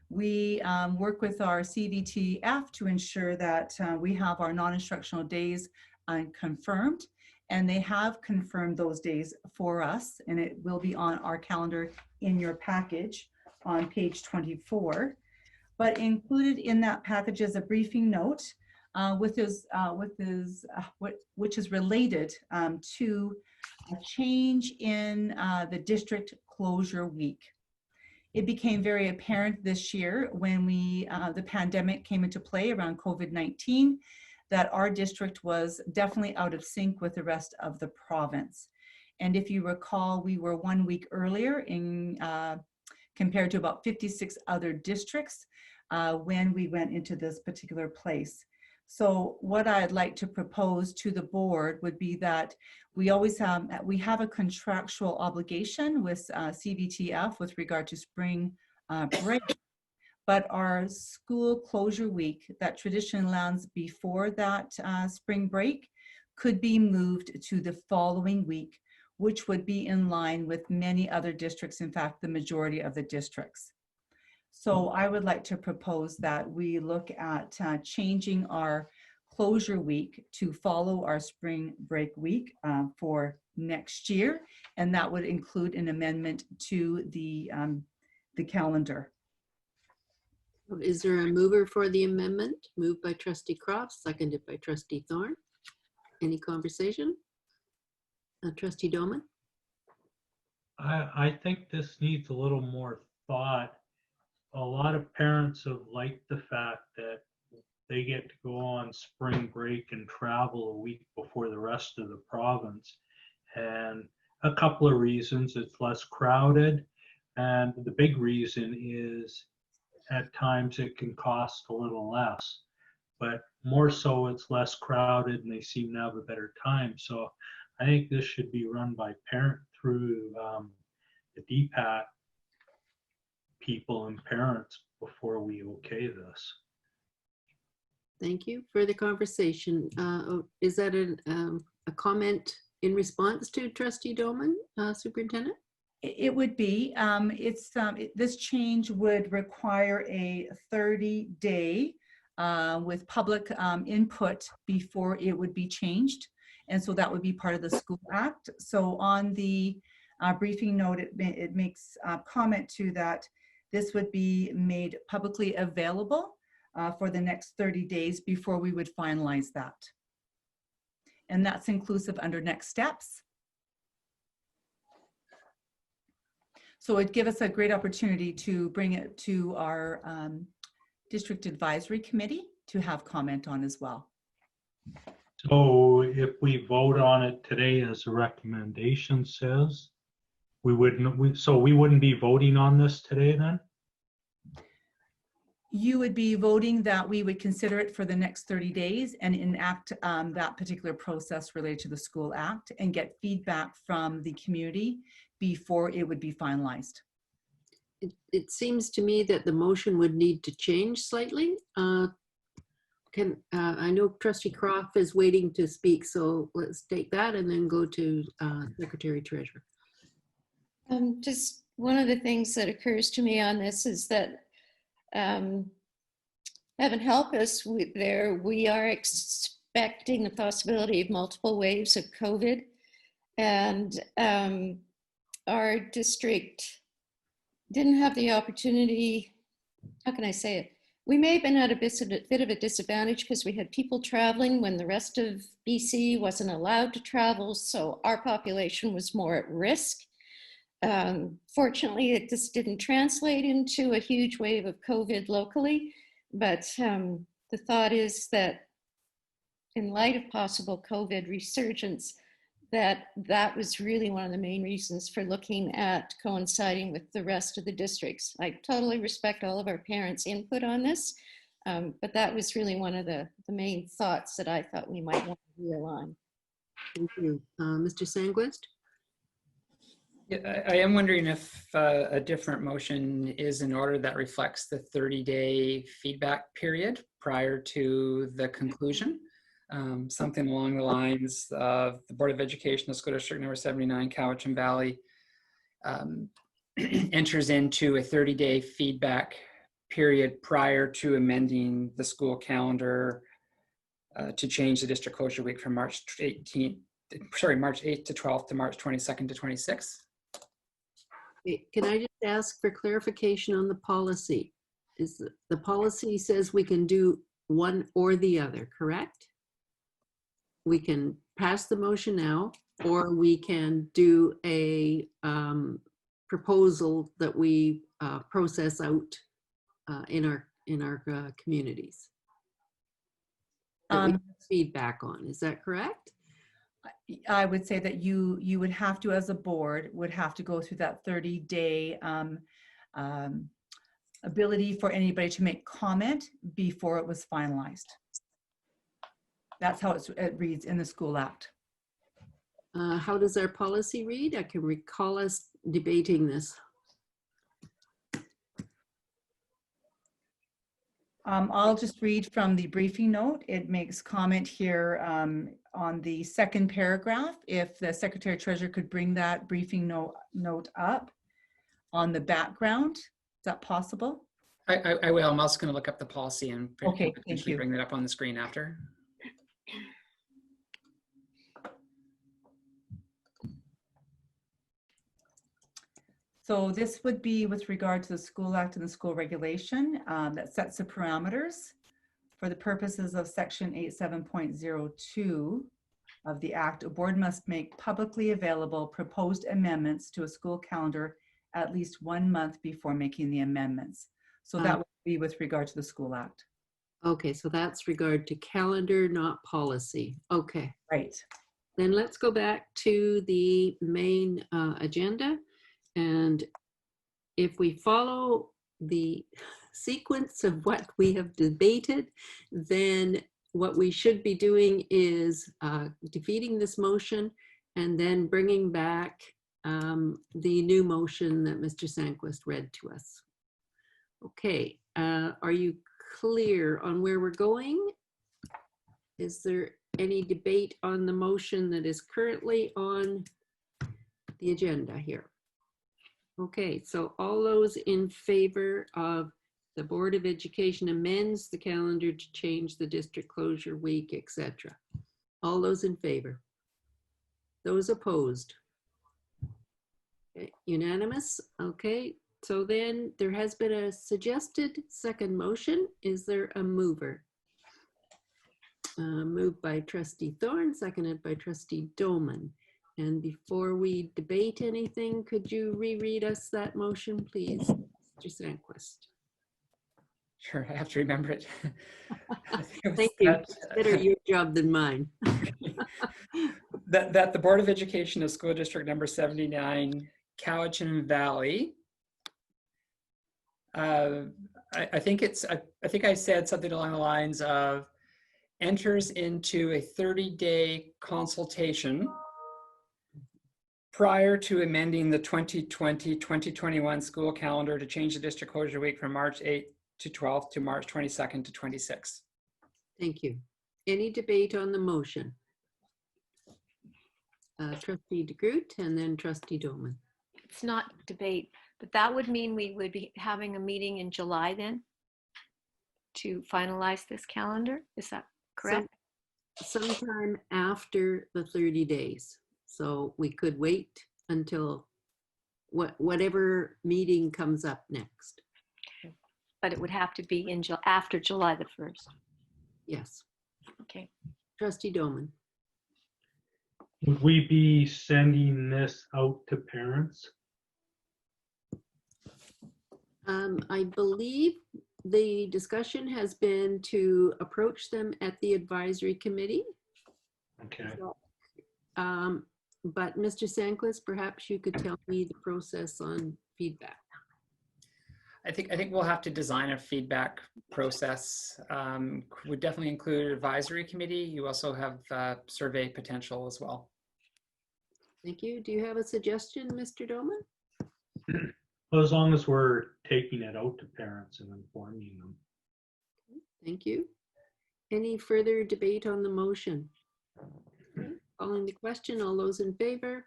we work with our CVTF to ensure that we have our non-instructional days confirmed, and they have confirmed those days for us, and it will be on our calendar in your package on page 24. But included in that package is a briefing note which is related to a change in the district closure week. It became very apparent this year when the pandemic came into play around COVID-19 that our district was definitely out of sync with the rest of the province. And if you recall, we were 1 week earlier in compared to about 56 other districts when we went into this particular place. So what I'd like to propose to the board would be that we have a contractual obligation with CVTF with regard to spring break, but our school closure week that traditionally lands before that spring break could be moved to the following week, which would be in line with many other districts, in fact, the majority of the districts. So I would like to propose that we look at changing our closure week to follow our spring break week for next year, and that would include an amendment to the calendar. Is there a mover for the amendment? Moved by Trustee Croft, seconded by Trustee Thorn. Any conversation? Trustee Doman? I think this needs a little more thought. A lot of parents have liked the fact that they get to go on spring break and travel a week before the rest of the province. And a couple of reasons: it's less crowded, and the big reason is at times it can cost a little less, but more so it's less crowded and they seem to have a better time. So I think this should be run by parent through the DPAC people and parents before we okay this. Thank you. Further conversation. Is that a comment in response to Trustee Doman, Superintendent? It would be. This change would require a 30-day with public input before it would be changed. And so that would be part of the School Act. So on the briefing note, it makes comment to that this would be made publicly available for the next 30 days before we would finalize that. And that's inclusive under next steps. So it'd give us a great opportunity to bring it to our District Advisory Committee to have comment on as well. So if we vote on it today as a recommendation says, we wouldn't be voting on this today then? You would be voting that we would consider it for the next 30 days and enact that particular process related to the School Act and get feedback from the community before it would be finalized. It seems to me that the motion would need to change slightly. I know Trustee Croft is waiting to speak, so let's take that and then go to Secretary Treasurer. Just one of the things that occurs to me on this is that heaven help us, we are expecting the possibility of multiple waves of COVID, and our district didn't have the opportunity. How can I say it? We may have been at a bit of a disadvantage because we had people traveling when the rest of BC wasn't allowed to travel, so our population was more at risk. Fortunately, it just didn't translate into a huge wave of COVID locally, but the thought is that in light of possible COVID resurgence, that was really one of the main reasons for looking at coinciding with the rest of the districts. I totally respect all of our parents' input on this, but that was really one of the main thoughts that I thought we might want to realign. Thank you. Mr. Sandquist? Yeah, I am wondering if a different motion is in order that reflects the 30-day feedback period prior to the conclusion. Something along the lines of the Board of Education of School District number 79, Cowichan Valley, enters into a 30-day feedback period prior to amending the school calendar to change the district closure week from March 8th to 12th to March 22nd to 26th. Can I just ask for clarification on the policy? The policy says we can do one or the other, correct? We can pass the motion now, or we can do a proposal that we process out in our communities. That we have feedback on. Is that correct? I would say that you would have to, as a board, would have to go through that 30-day ability for anybody to make comment before it was finalized. That's how it reads in the School Act. How does our policy read? I can recall us debating this. I'll just read from the briefing note. It makes comment here on the second paragraph. If the Secretary Treasurer could bring that briefing note up on the background, is that possible? I will. I'm also going to look up the policy and okay, thank you. Bring that up on the screen after. So this would be with regard to the School Act and the school regulation that sets the parameters for the purposes of section 87.02 of the Act. A board must make publicly available proposed amendments to a school calendar at least 1 month before making the amendments. So that would be with regard to the School Act. Okay, so that's regard to calendar, not policy. Okay. Right. Then let's go back to the main agenda. And if we follow the sequence of what we have debated, then what we should be doing is defeating this motion and then bringing back the new motion that Mr. Sandquist read to us. Okay, are you clear on where we're going? Is there any debate on the motion that is currently on the agenda here? Okay, so all those in favor of the Board of Education amends the calendar to change the district closure week, etc. All those in favor? Those opposed? Okay, unanimous? Okay, so then there has been a suggested second motion. Is there a mover? Moved by Trustee Thorne, seconded by Trustee Doman. And before we debate anything, could you reread us that motion, please, Mr. Sandquist? Sure, I have to remember it. Thank you. It's better your job than mine. That the Board of Education of School District number 79, Cowichan Valley. I think I said something along the lines of enters into a 30-day consultation prior to amending the 2020-2021 school calendar to change the district closure week from March 8th to 12th to March 22nd to 26th. Thank you. Any debate on the motion? Trustee DeGroot and then Trustee Doman. It's not debate, but that would mean we would be having a meeting in July then to finalize this calendar. Is that correct? Sometime after the 30 days. So we could wait until whatever meeting comes up next. But it would have to be in after July the 1st. Yes. Okay. Trustee Doman. Would we be sending this out to parents? I believe the discussion has been to approach them at the advisory committee. Okay. So, but Mr. Sandquist, perhaps you could tell me the process on feedback. I think we'll have to design a feedback process. Would definitely include advisory committee. You also have survey potential as well. Thank you. Do you have a suggestion, Mr. Doman? Well, as long as we're taking it out to parents and informing them. Thank you. Any further debate on the motion? Calling the question, all those in favor?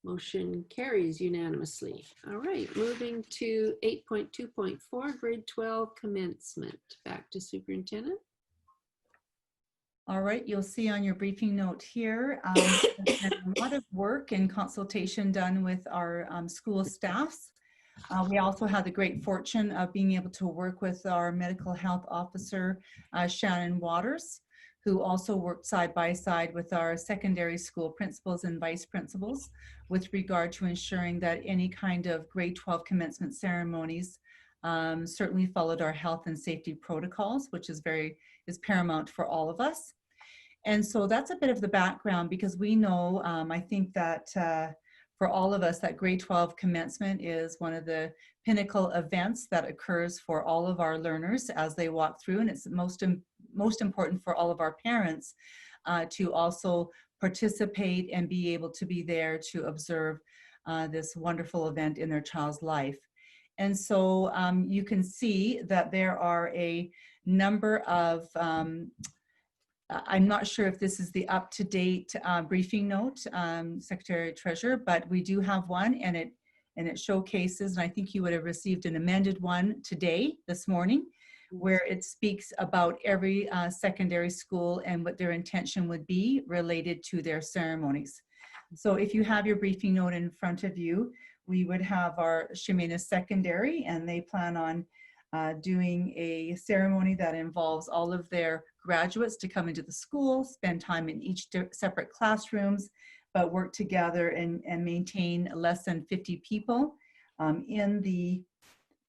Motion carries unanimously. All right, moving to 8.2.4, grade 12 commencement. Back to superintendent. All right, you'll see on your briefing note here, there's been a lot of work and consultation done with our school staffs. We also had the great fortune of being able to work with our medical health officer, Shannon Waters, who also worked side by side with our secondary school principals and vice principals with regard to ensuring that any kind of grade 12 commencement ceremonies certainly followed our health and safety protocols, which is paramount for all of us. And so that's a bit of the background, because we know, I think that for all of us, that grade 12 commencement is one of the pinnacle events that occurs for all of our learners as they walk through, and it's most important for all of our parents to also participate and be able to be there to observe this wonderful event in their child's life. And so you can see that there are a number of I'm not sure if this is the up-to-date briefing note, Secretary Treasurer, but we do have one, and it showcases, and I think you would have received an amended one today, this morning, where it speaks about every secondary school and what their intention would be related to their ceremonies. So if you have your briefing note in front of you, we would have our Chemainus Secondary, and they plan on doing a ceremony that involves all of their graduates to come into the school, spend time in each separate classrooms, but work together and maintain less than 50 people in the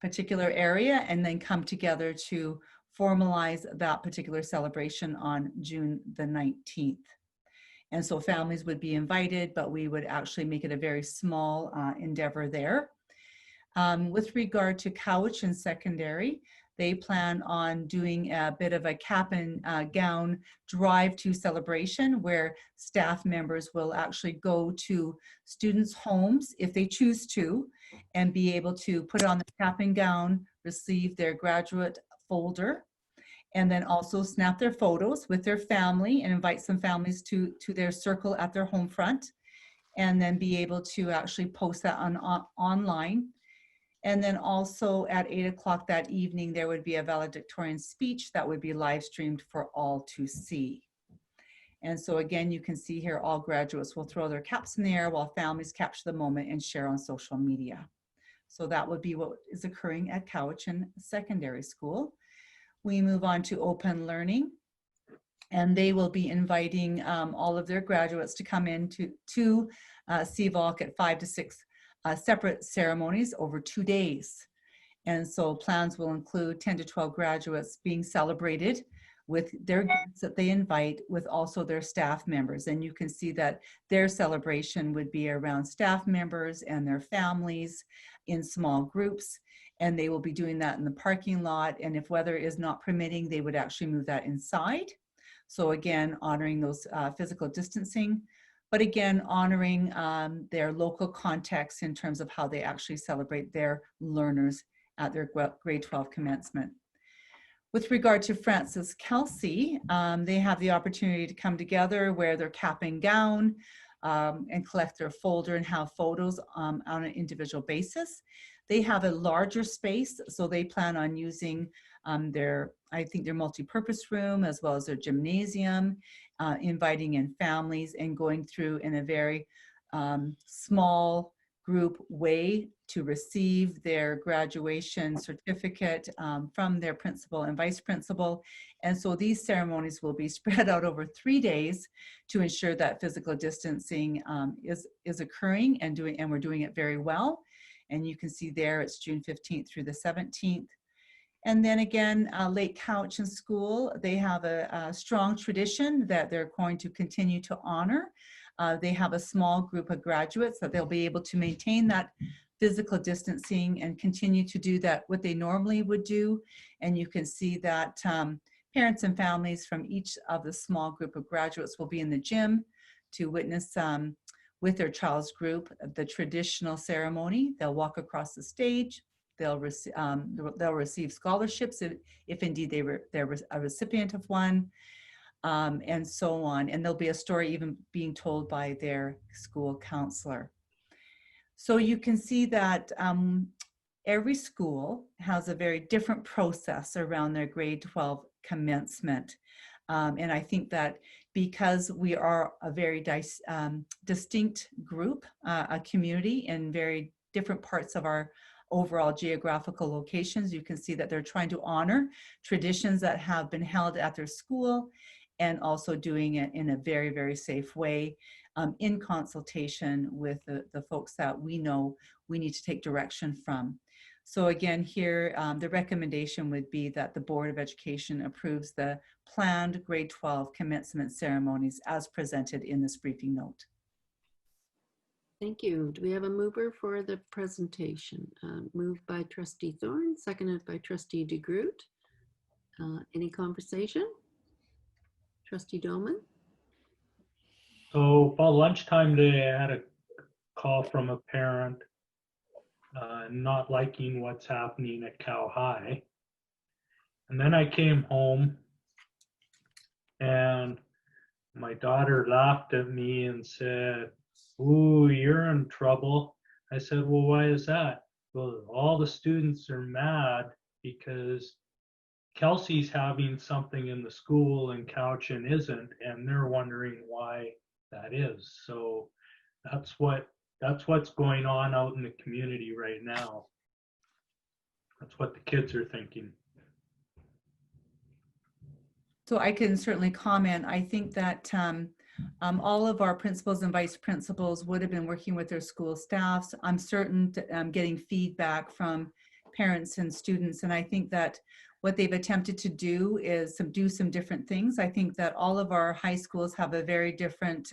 particular area, and then come together to formalize that particular celebration on June the 19th. And so families would be invited, but we would actually make it a very small endeavor there. With regard to Cowichan Secondary, they plan on doing a bit of a cap and gown drive-to celebration where staff members will actually go to students' homes if they choose to, and be able to put on the cap and gown, receive their graduate folder, and then also snap their photos with their family and invite some families to their circle at their home front, and then be able to actually post that online. And then also at 8 o'clock that evening, there would be a valedictorian speech that would be live streamed for all to see. And so again, you can see here all graduates will throw their caps in the air while families capture the moment and share on social media. So that would be what is occurring at Cowichan Secondary School. We move on to Open Learning, and they will be inviting all of their graduates to come in to CVOC at 5 to 6 separate ceremonies over 2 days. And so plans will include 10 to 12 graduates being celebrated with their gifts that they invite, with also their staff members. And you can see that their celebration would be around staff members and their families in small groups. And they will be doing that in the parking lot. And if weather is not permitting, they would actually move that inside. So again, honoring those physical distancing, but again, honoring their local context in terms of how they actually celebrate their learners at their grade 12 commencement. With regard to Francis Kelsey, they have the opportunity to come together, wear their cap and gown, and collect their folder and have photos on an individual basis. They have a larger space, so they plan on using their multi-purpose room as well as their gymnasium, inviting in families and going through in a very small group way to receive their graduation certificate from their principal and vice principal. And so these ceremonies will be spread out over 3 days to ensure that physical distancing is occurring and we're doing it very well. And you can see there it's June 15th through the 17th. And then again, Lake Cowichan School, they have a strong tradition that they're going to continue to honor. They have a small group of graduates that they'll be able to maintain that physical distancing and continue to do that what they normally would do. And you can see that parents and families from each of the small group of graduates will be in the gym to witness with their child's group the traditional ceremony. They'll walk across the stage. They'll receive scholarships if indeed they're a recipient of one, and so on. And there'll be a story even being told by their school counselor. So you can see that every school has a very different process around their grade 12 commencement. And I think that because we are a very distinct group, a community in very different parts of our overall geographical locations, you can see that they're trying to honor traditions that have been held at their school and also doing it in a very, very safe way in consultation with the folks that we know we need to take direction from. So again, here, the recommendation would be that the Board of Education approves the planned grade 12 commencement ceremonies as presented in this briefing note. Thank you. Do we have a mover for the presentation? Moved by Trustee Thorn, seconded by Trustee DeGroot. Any conversation? Trustee Doman? So about lunchtime today, I had a call from a parent not liking what's happening at Cow High. And then I came home and my daughter laughed at me and said, "Ooh, you're in trouble." I said, "Well, why is that?" "Well, all the students are mad because Kelsey's having something in the school and Cowichan isn't, and they're wondering why that is." So that's what's going on out in the community right now. That's what the kids are thinking. So I can certainly comment. I think that all of our principals and vice principals would have been working with their school staffs. I'm certain getting feedback from parents and students. And I think that what they've attempted to do is do some different things. I think that all of our high schools have a very different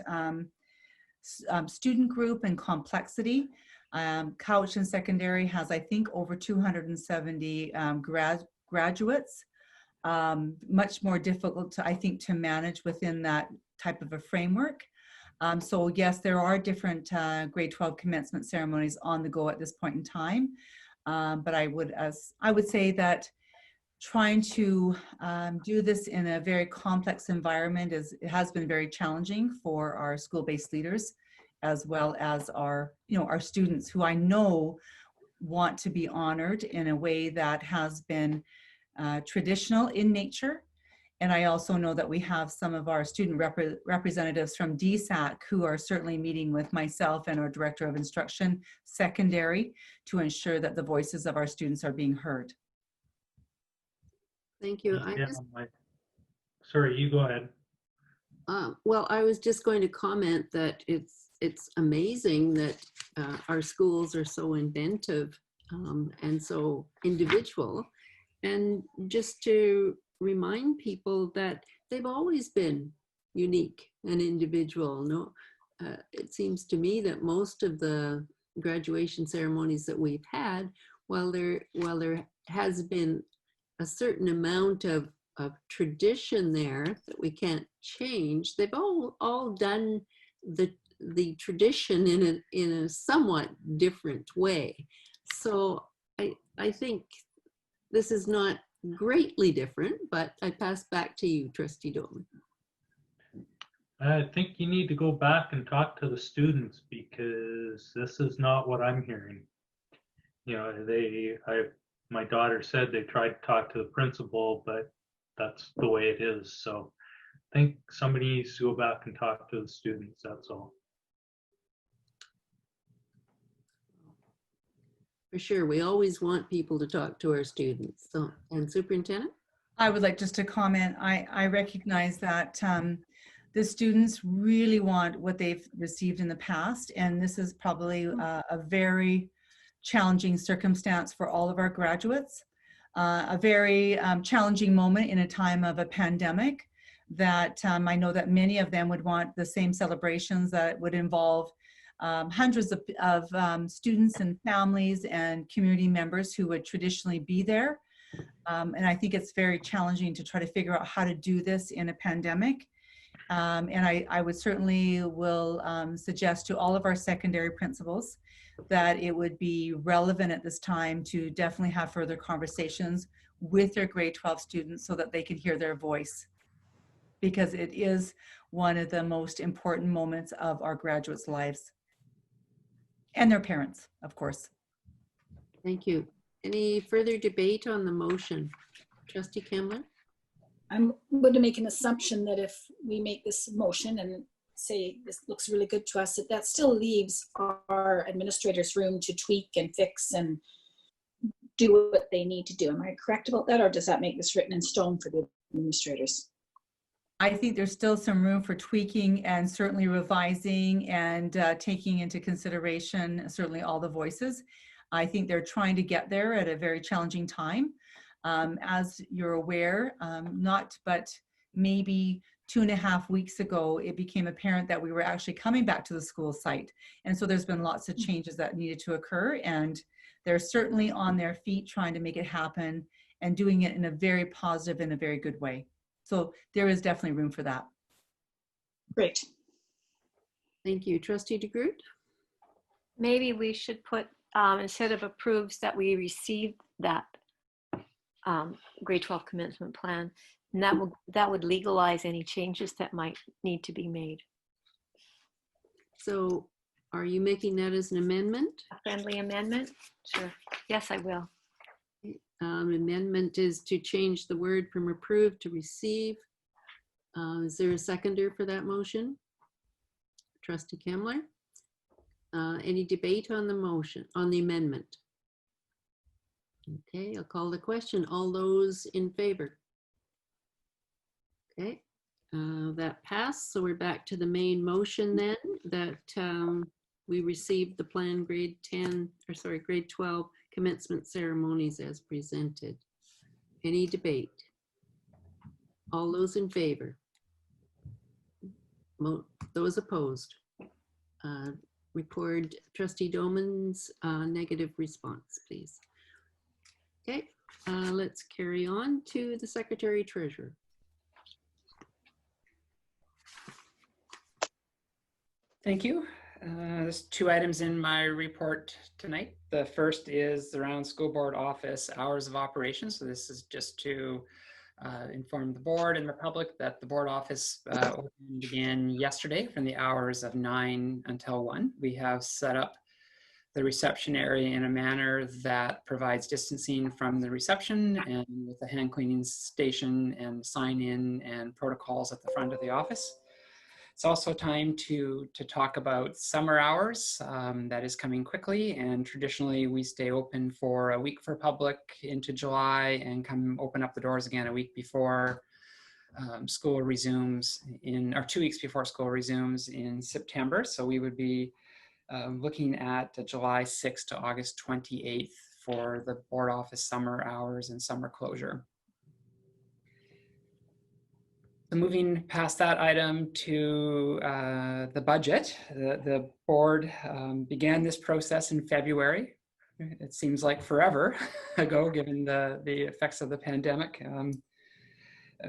student group and complexity. Cowichan Secondary has, I think, over 270 graduates. Much more difficult to, I think, to manage within that type of a framework. So yes, there are different grade 12 commencement ceremonies on the go at this point in time. But I would say that trying to do this in a very complex environment it has been very challenging for our school-based leaders, as well as our students, who I know want to be honored in a way that has been traditional in nature. And I also know that we have some of our student representatives from DSAC who are certainly meeting with myself and our Director of Instruction Secondary to ensure that the voices of our students are being heard. Thank you. Sorry, you go ahead. Well, I was just going to comment that it's amazing that our schools are so inventive and so individual, and just to remind people that they've always been unique and individual. No, it seems to me that most of the graduation ceremonies that we've had, while there has been a certain amount of tradition there that we can't change, they've all done the tradition in a somewhat different way. So I think this is not greatly different, but I pass back to you, Trustee Dolan. I think you need to go back and talk to the students, because this is not what I'm hearing. You know, my daughter said they tried to talk to the principal, but that's the way it is. So I think somebody needs to go back and talk to the students, that's all. For sure, we always want people to talk to our students. So, and Superintendent? I would like just to comment, I recognize that the students really want what they've received in the past, and this is probably a very challenging circumstance for all of our graduates, a very challenging moment in a time of a pandemic that I know that many of them would want the same celebrations that would involve hundreds of students and families and community members who would traditionally be there. And I think it's very challenging to try to figure out how to do this in a pandemic. And I would certainly will suggest to all of our secondary principals that it would be relevant at this time to definitely have further conversations with their grade 12 students so that they can hear their voice, because it is one of the most important moments of our graduates' lives. And their parents, of course. Thank you. Any further debate on the motion? Trustee Kemmler? I'm going to make an assumption that if we make this motion and say this looks really good to us, that still leaves our administrators room to tweak and fix and do what they need to do. Am I correct about that, or does that make this written in stone for the administrators? I think there's still some room for tweaking and certainly revising and taking into consideration certainly all the voices. I think they're trying to get there at a very challenging time. As you're aware, but maybe 2.5 weeks ago, it became apparent that we were actually coming back to the school site. And so there's been lots of changes that needed to occur, and they're certainly on their feet trying to make it happen and doing it in a very positive and a very good way. So there is definitely room for that. Great. Thank you. Trustee DeGroot? Maybe we should put, instead of approves, that we received that grade 12 commencement plan, and that would legalize any changes that might need to be made. So are you making that as an amendment? A friendly amendment? Sure. Yes, I will. Amendment is to change the word from approve to receive. Is there a seconder for that motion? Trustee Kemmler? Any debate on the motion, on the amendment? Okay, I'll call the question. All those in favor? Okay, that passed. So we're back to the main motion then, that we received the planned grade 12 commencement ceremonies as presented. Any debate? All those in favor? Those opposed? Record Trustee Doman's negative response, please. Okay, let's carry on to the Secretary Treasurer. Thank you. There's two items in my report tonight. The first is around school board office hours of operation. So this is just to inform the board and the public that the board office began yesterday from the hours of 9 until 1. We have set up the reception area in a manner that provides distancing from the reception and with the hand cleaning station and sign in and protocols at the front of the office. It's also time to talk about summer hours. That is coming quickly, and traditionally we stay open for a week for public into July and come open up the doors again a week before school resumes or 2 weeks before school resumes in September. So we would be looking at July 6th to August 28th for the board office summer hours and summer closure. So moving past that item to the budget, the board began this process in February. It seems like forever ago, given the effects of the pandemic.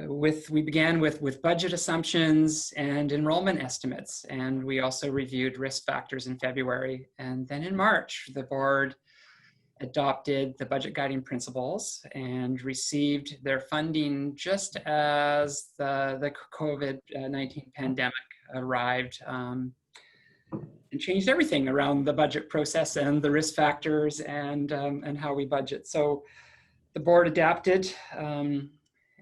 We began with budget assumptions and enrollment estimates, and we also reviewed risk factors in February. And then in March, the board adopted the budget guiding principles and received their funding just as the COVID-19 pandemic arrived and changed everything around the budget process and the risk factors and how we budget. So the board adapted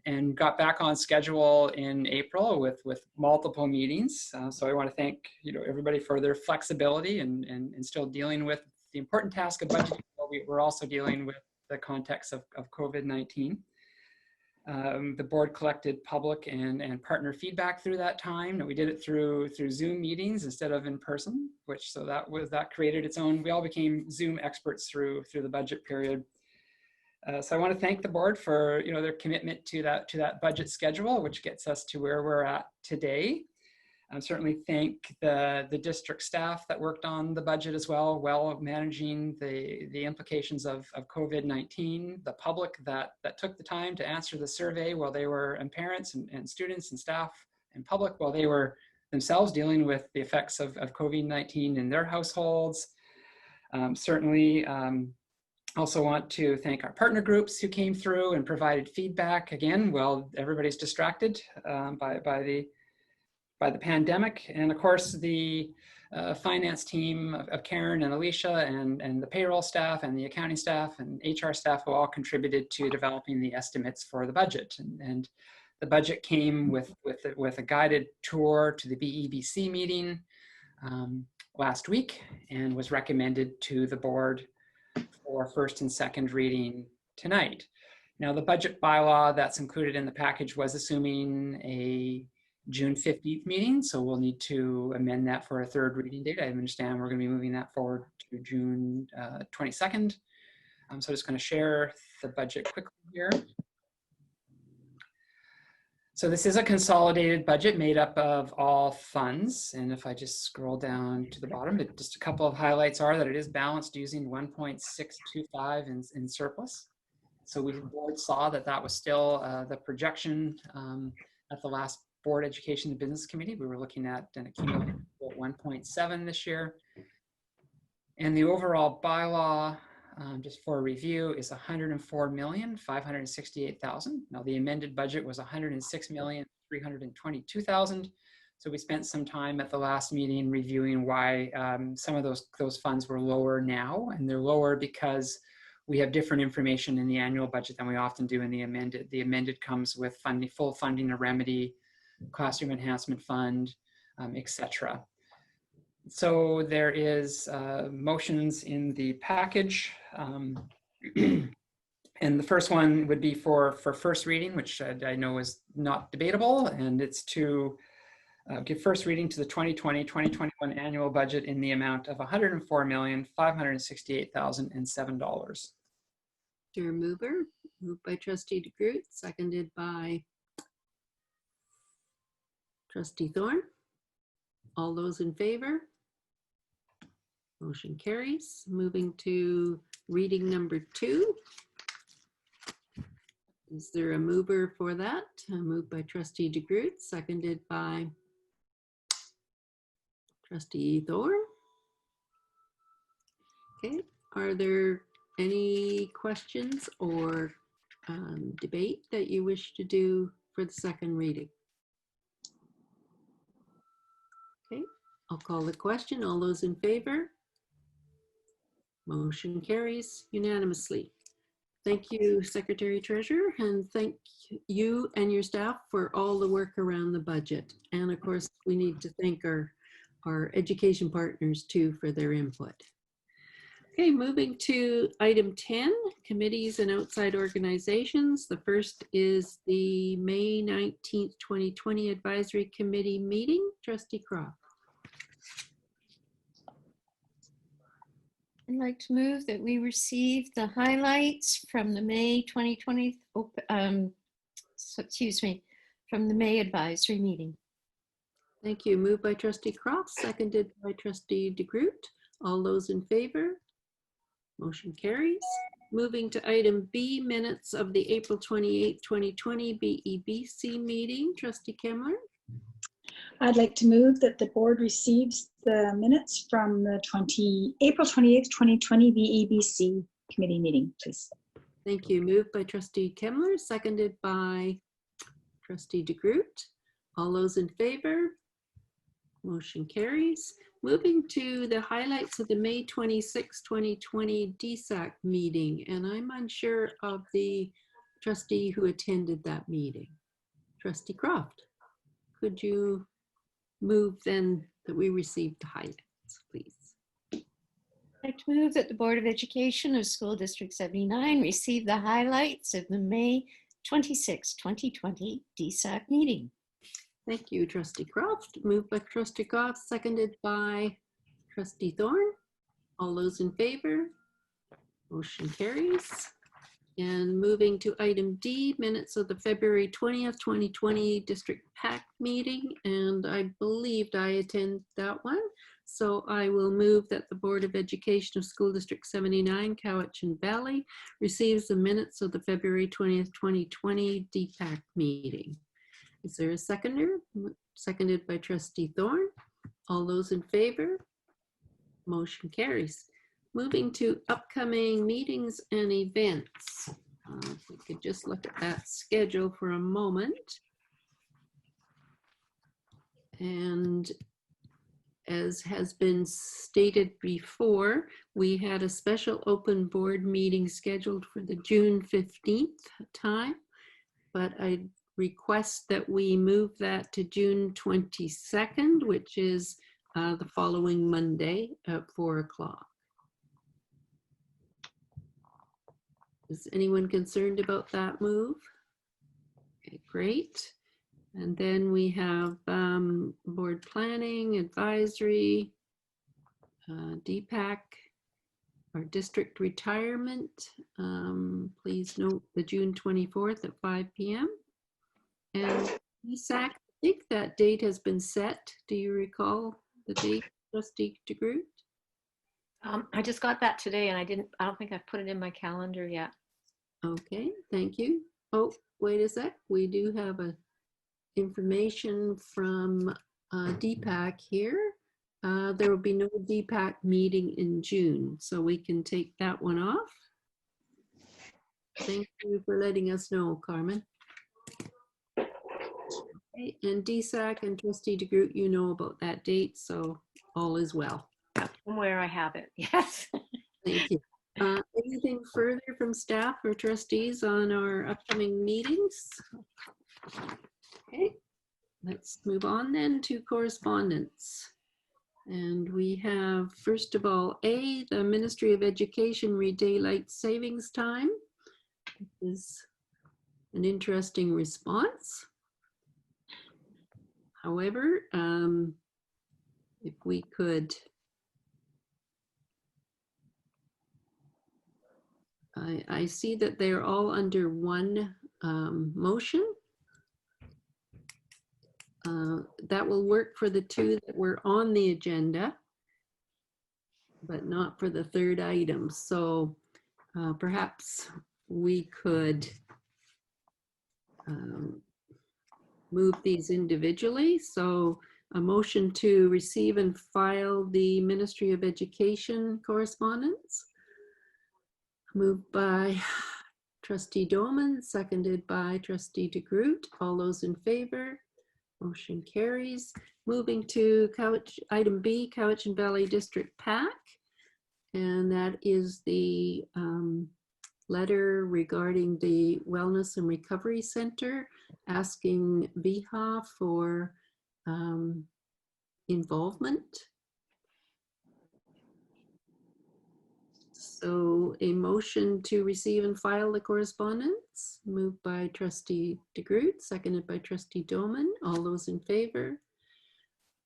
and got back on schedule in April with multiple meetings. So I want to thank everybody for their flexibility and still dealing with the important task of budgeting. We're also dealing with the context of COVID-19. The board collected public and partner feedback through that time. We did it through Zoom meetings instead of in person, that created its own. We all became Zoom experts through the budget period. So I want to thank the board for their commitment to that budget schedule, which gets us to where we're at today. Certainly thank the district staff that worked on the budget as well, managing the implications of COVID-19, the public that took the time to answer the survey while they were, and parents and students and staff and public while they were themselves dealing with the effects of COVID-19 in their households. Certainly also want to thank our partner groups who came through and provided feedback again while everybody's distracted by the pandemic. And of course, the finance team of Karen and Alicia and the payroll staff and the accounting staff and HR staff who all contributed to developing the estimates for the budget. And the budget came with a guided tour to the BEBC meeting last week and was recommended to the board for first and second reading tonight. Now, the budget bylaw that's included in the package was assuming a June 15th meeting, so we'll need to amend that for a third reading date. I understand we're going to be moving that forward to June 22nd. So I'm just going to share the budget quickly here. So this is a consolidated budget made up of all funds. And if I just scroll down to the bottom, just a couple of highlights are that it is balanced using 1.625 in surplus. So the board saw that was still the projection at the last Board Education and Business Committee. We were looking at an accumulated 1.7 this year. And the overall bylaw, just for review, is $104,568,000. Now the amended budget was $106,322,000. So we spent some time at the last meeting reviewing why some of those funds were lower now, and they're lower because we have different information in the annual budget than we often do in the amended. The amended comes with full funding of Remedy, Classroom Enhancement Fund, etc. So there is motions in the package. And the first one would be for first reading, which I know is not debatable, and it's to give first reading to the 2020-2021 annual budget in the amount of $104,568,007. Is there a mover? Moved by Trustee DeGroot, seconded by Trustee Thorne. All those in favor? Motion carries. Moving to reading number 2. Is there a mover for that? Moved by Trustee DeGroot, seconded by Trustee Thorne. Okay, are there any questions or debate that you wish to do for the second reading? Okay, I'll call the question. All those in favor? Motion carries unanimously. Thank you, Secretary Treasurer, and thank you and your staff for all the work around the budget. And of course, we need to thank our education partners too for their input. Okay, moving to item 10, committees and outside organizations. The first is the May 19th, 2020 Advisory Committee meeting. Trustee Croft. I'd like to move that we receive the highlights from the May 2020, from the May advisory meeting. Thank you. Moved by Trustee Croft, seconded by Trustee DeGroot. All those in favor? Motion carries. Moving to item B, minutes of the April 28th, 2020 BEBC meeting. Trustee Kemmler. I'd like to move that the board receives the minutes from the April 28th, 2020 BEBC committee meeting, please. Thank you. Moved by Trustee Kemmler, seconded by Trustee DeGroot. All those in favor? Motion carries. Moving to the highlights of the May 26, 2020 DSAC meeting, and I'm unsure of the trustee who attended that meeting. Trustee Croft, could you move then that we receive the highlights, please? I'd like to move that the Board of Education of School District 79 receive the highlights of the May 26, 2020 DSAC meeting. Thank you, Trustee Croft. Moved by Trustee Croft, seconded by Trustee Thorn. All those in favor? Motion carries. And moving to item D, minutes of the February 20th, 2020 District PAC meeting. And I believed I attended that one. So I will move that the Board of Education of School District 79, Cowichan Valley, receives the minutes of the February 20th, 2020 DPAC meeting. Is there a seconder? Seconded by Trustee Thorn. All those in favor? Motion carries. Moving to upcoming meetings and events. If we could just look at that schedule for a moment. And as has been stated before, we had a special open board meeting scheduled for the June 15th time, but I request that we move that to June 22nd, which is the following Monday at 4 o'clock. Is anyone concerned about that move? Okay, great. And then we have board planning, advisory, DPAC, our district retirement. Please note the June 24th at 5 p.m. And DSAC, I think that date has been set. Do you recall the date, Trustee DeGroot? I just got that today and I don't think I've put it in my calendar yet. Okay, thank you. Oh, wait a sec. We do have information from DPAC here. There will be no DPAC meeting in June, so we can take that one off. Thank you for letting us know, Carmen. Okay, and DSAC and Trustee DeGroot, you know about that date, so all is well. Somewhere I have it, yes. Thank you. Anything further from staff or trustees on our upcoming meetings? Okay, let's move on then to correspondence. And we have, first of all, A, the Ministry of Education re-daylight savings time. This is an interesting response. However, if we could, I see that they're all under one motion. That will work for the two that were on the agenda, but not for the third item. So perhaps we could move these individually. So a motion to receive and file the Ministry of Education correspondence. Moved by Trustee Doman, seconded by Trustee DeGroot. All those in favor? Motion carries. Moving to item B, Cowichan Valley District PAC. And that is the letter regarding the Wellness and Recovery Center, asking VHA for involvement. So a motion to receive and file the correspondence, moved by Trustee DeGroot, seconded by Trustee Doman. All those in favor?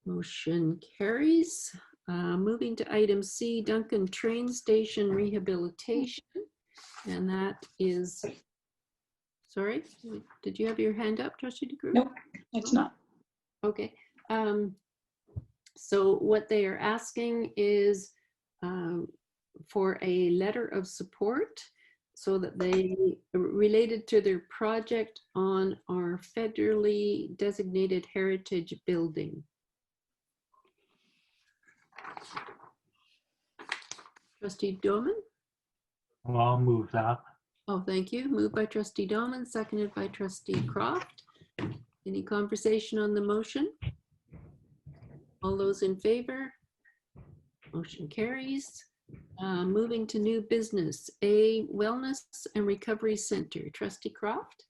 Motion carries. Moving to item C, Duncan Train Station Rehabilitation. And that is, sorry, did you have your hand up, Trustee DeGroot? Nope, it's not. Okay. So what they are asking is for a letter of support so that they, related to their project on our federally designated heritage building. Trustee Doman? Well, I'll move that. Oh, thank you. Moved by Trustee Doman, seconded by Trustee Croft. Any conversation on the motion? All those in favor? Motion carries. Moving to new business, a Wellness and Recovery Center. Trustee Croft?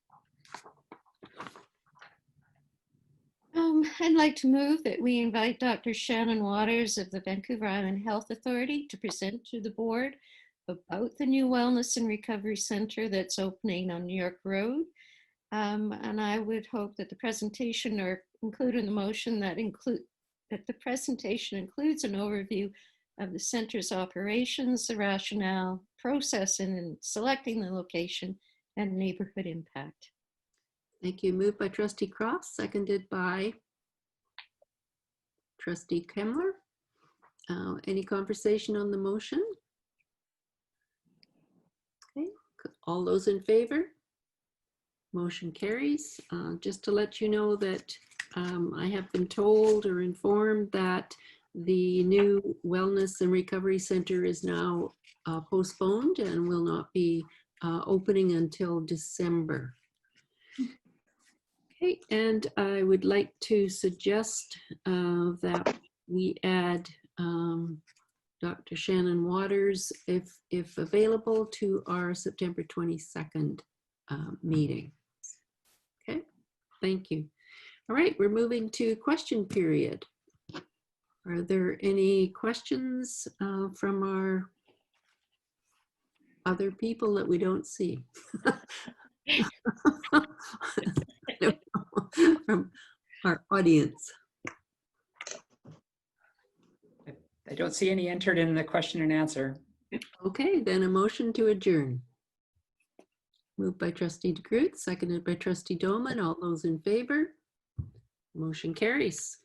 I'd like to move that we invite Dr. Shannon Waters of the Vancouver Island Health Authority to present to the board about the new Wellness and Recovery Center that's opening on New York Road. And I would hope that the presentation, or include in the motion, that the presentation includes an overview of the center's operations, the rationale, process in selecting the location, and neighborhood impact. Thank you. Moved by Trustee Croft, seconded by Trustee Kemmler. Any conversation on the motion? Okay, all those in favor? Motion carries. Just to let you know that I have been told or informed that the new Wellness and Recovery Center is now postponed and will not be opening until December. Okay, and I would like to suggest that we add Dr. Shannon Waters, if available, to our September 22nd meeting. Okay, thank you. All right, we're moving to question period. Are there any questions from our other people that we don't see? From our audience. I don't see any entered in the question and answer. Okay, then a motion to adjourn. Moved by Trustee DeGroot, seconded by Trustee Doman. All those in favor? Motion carries.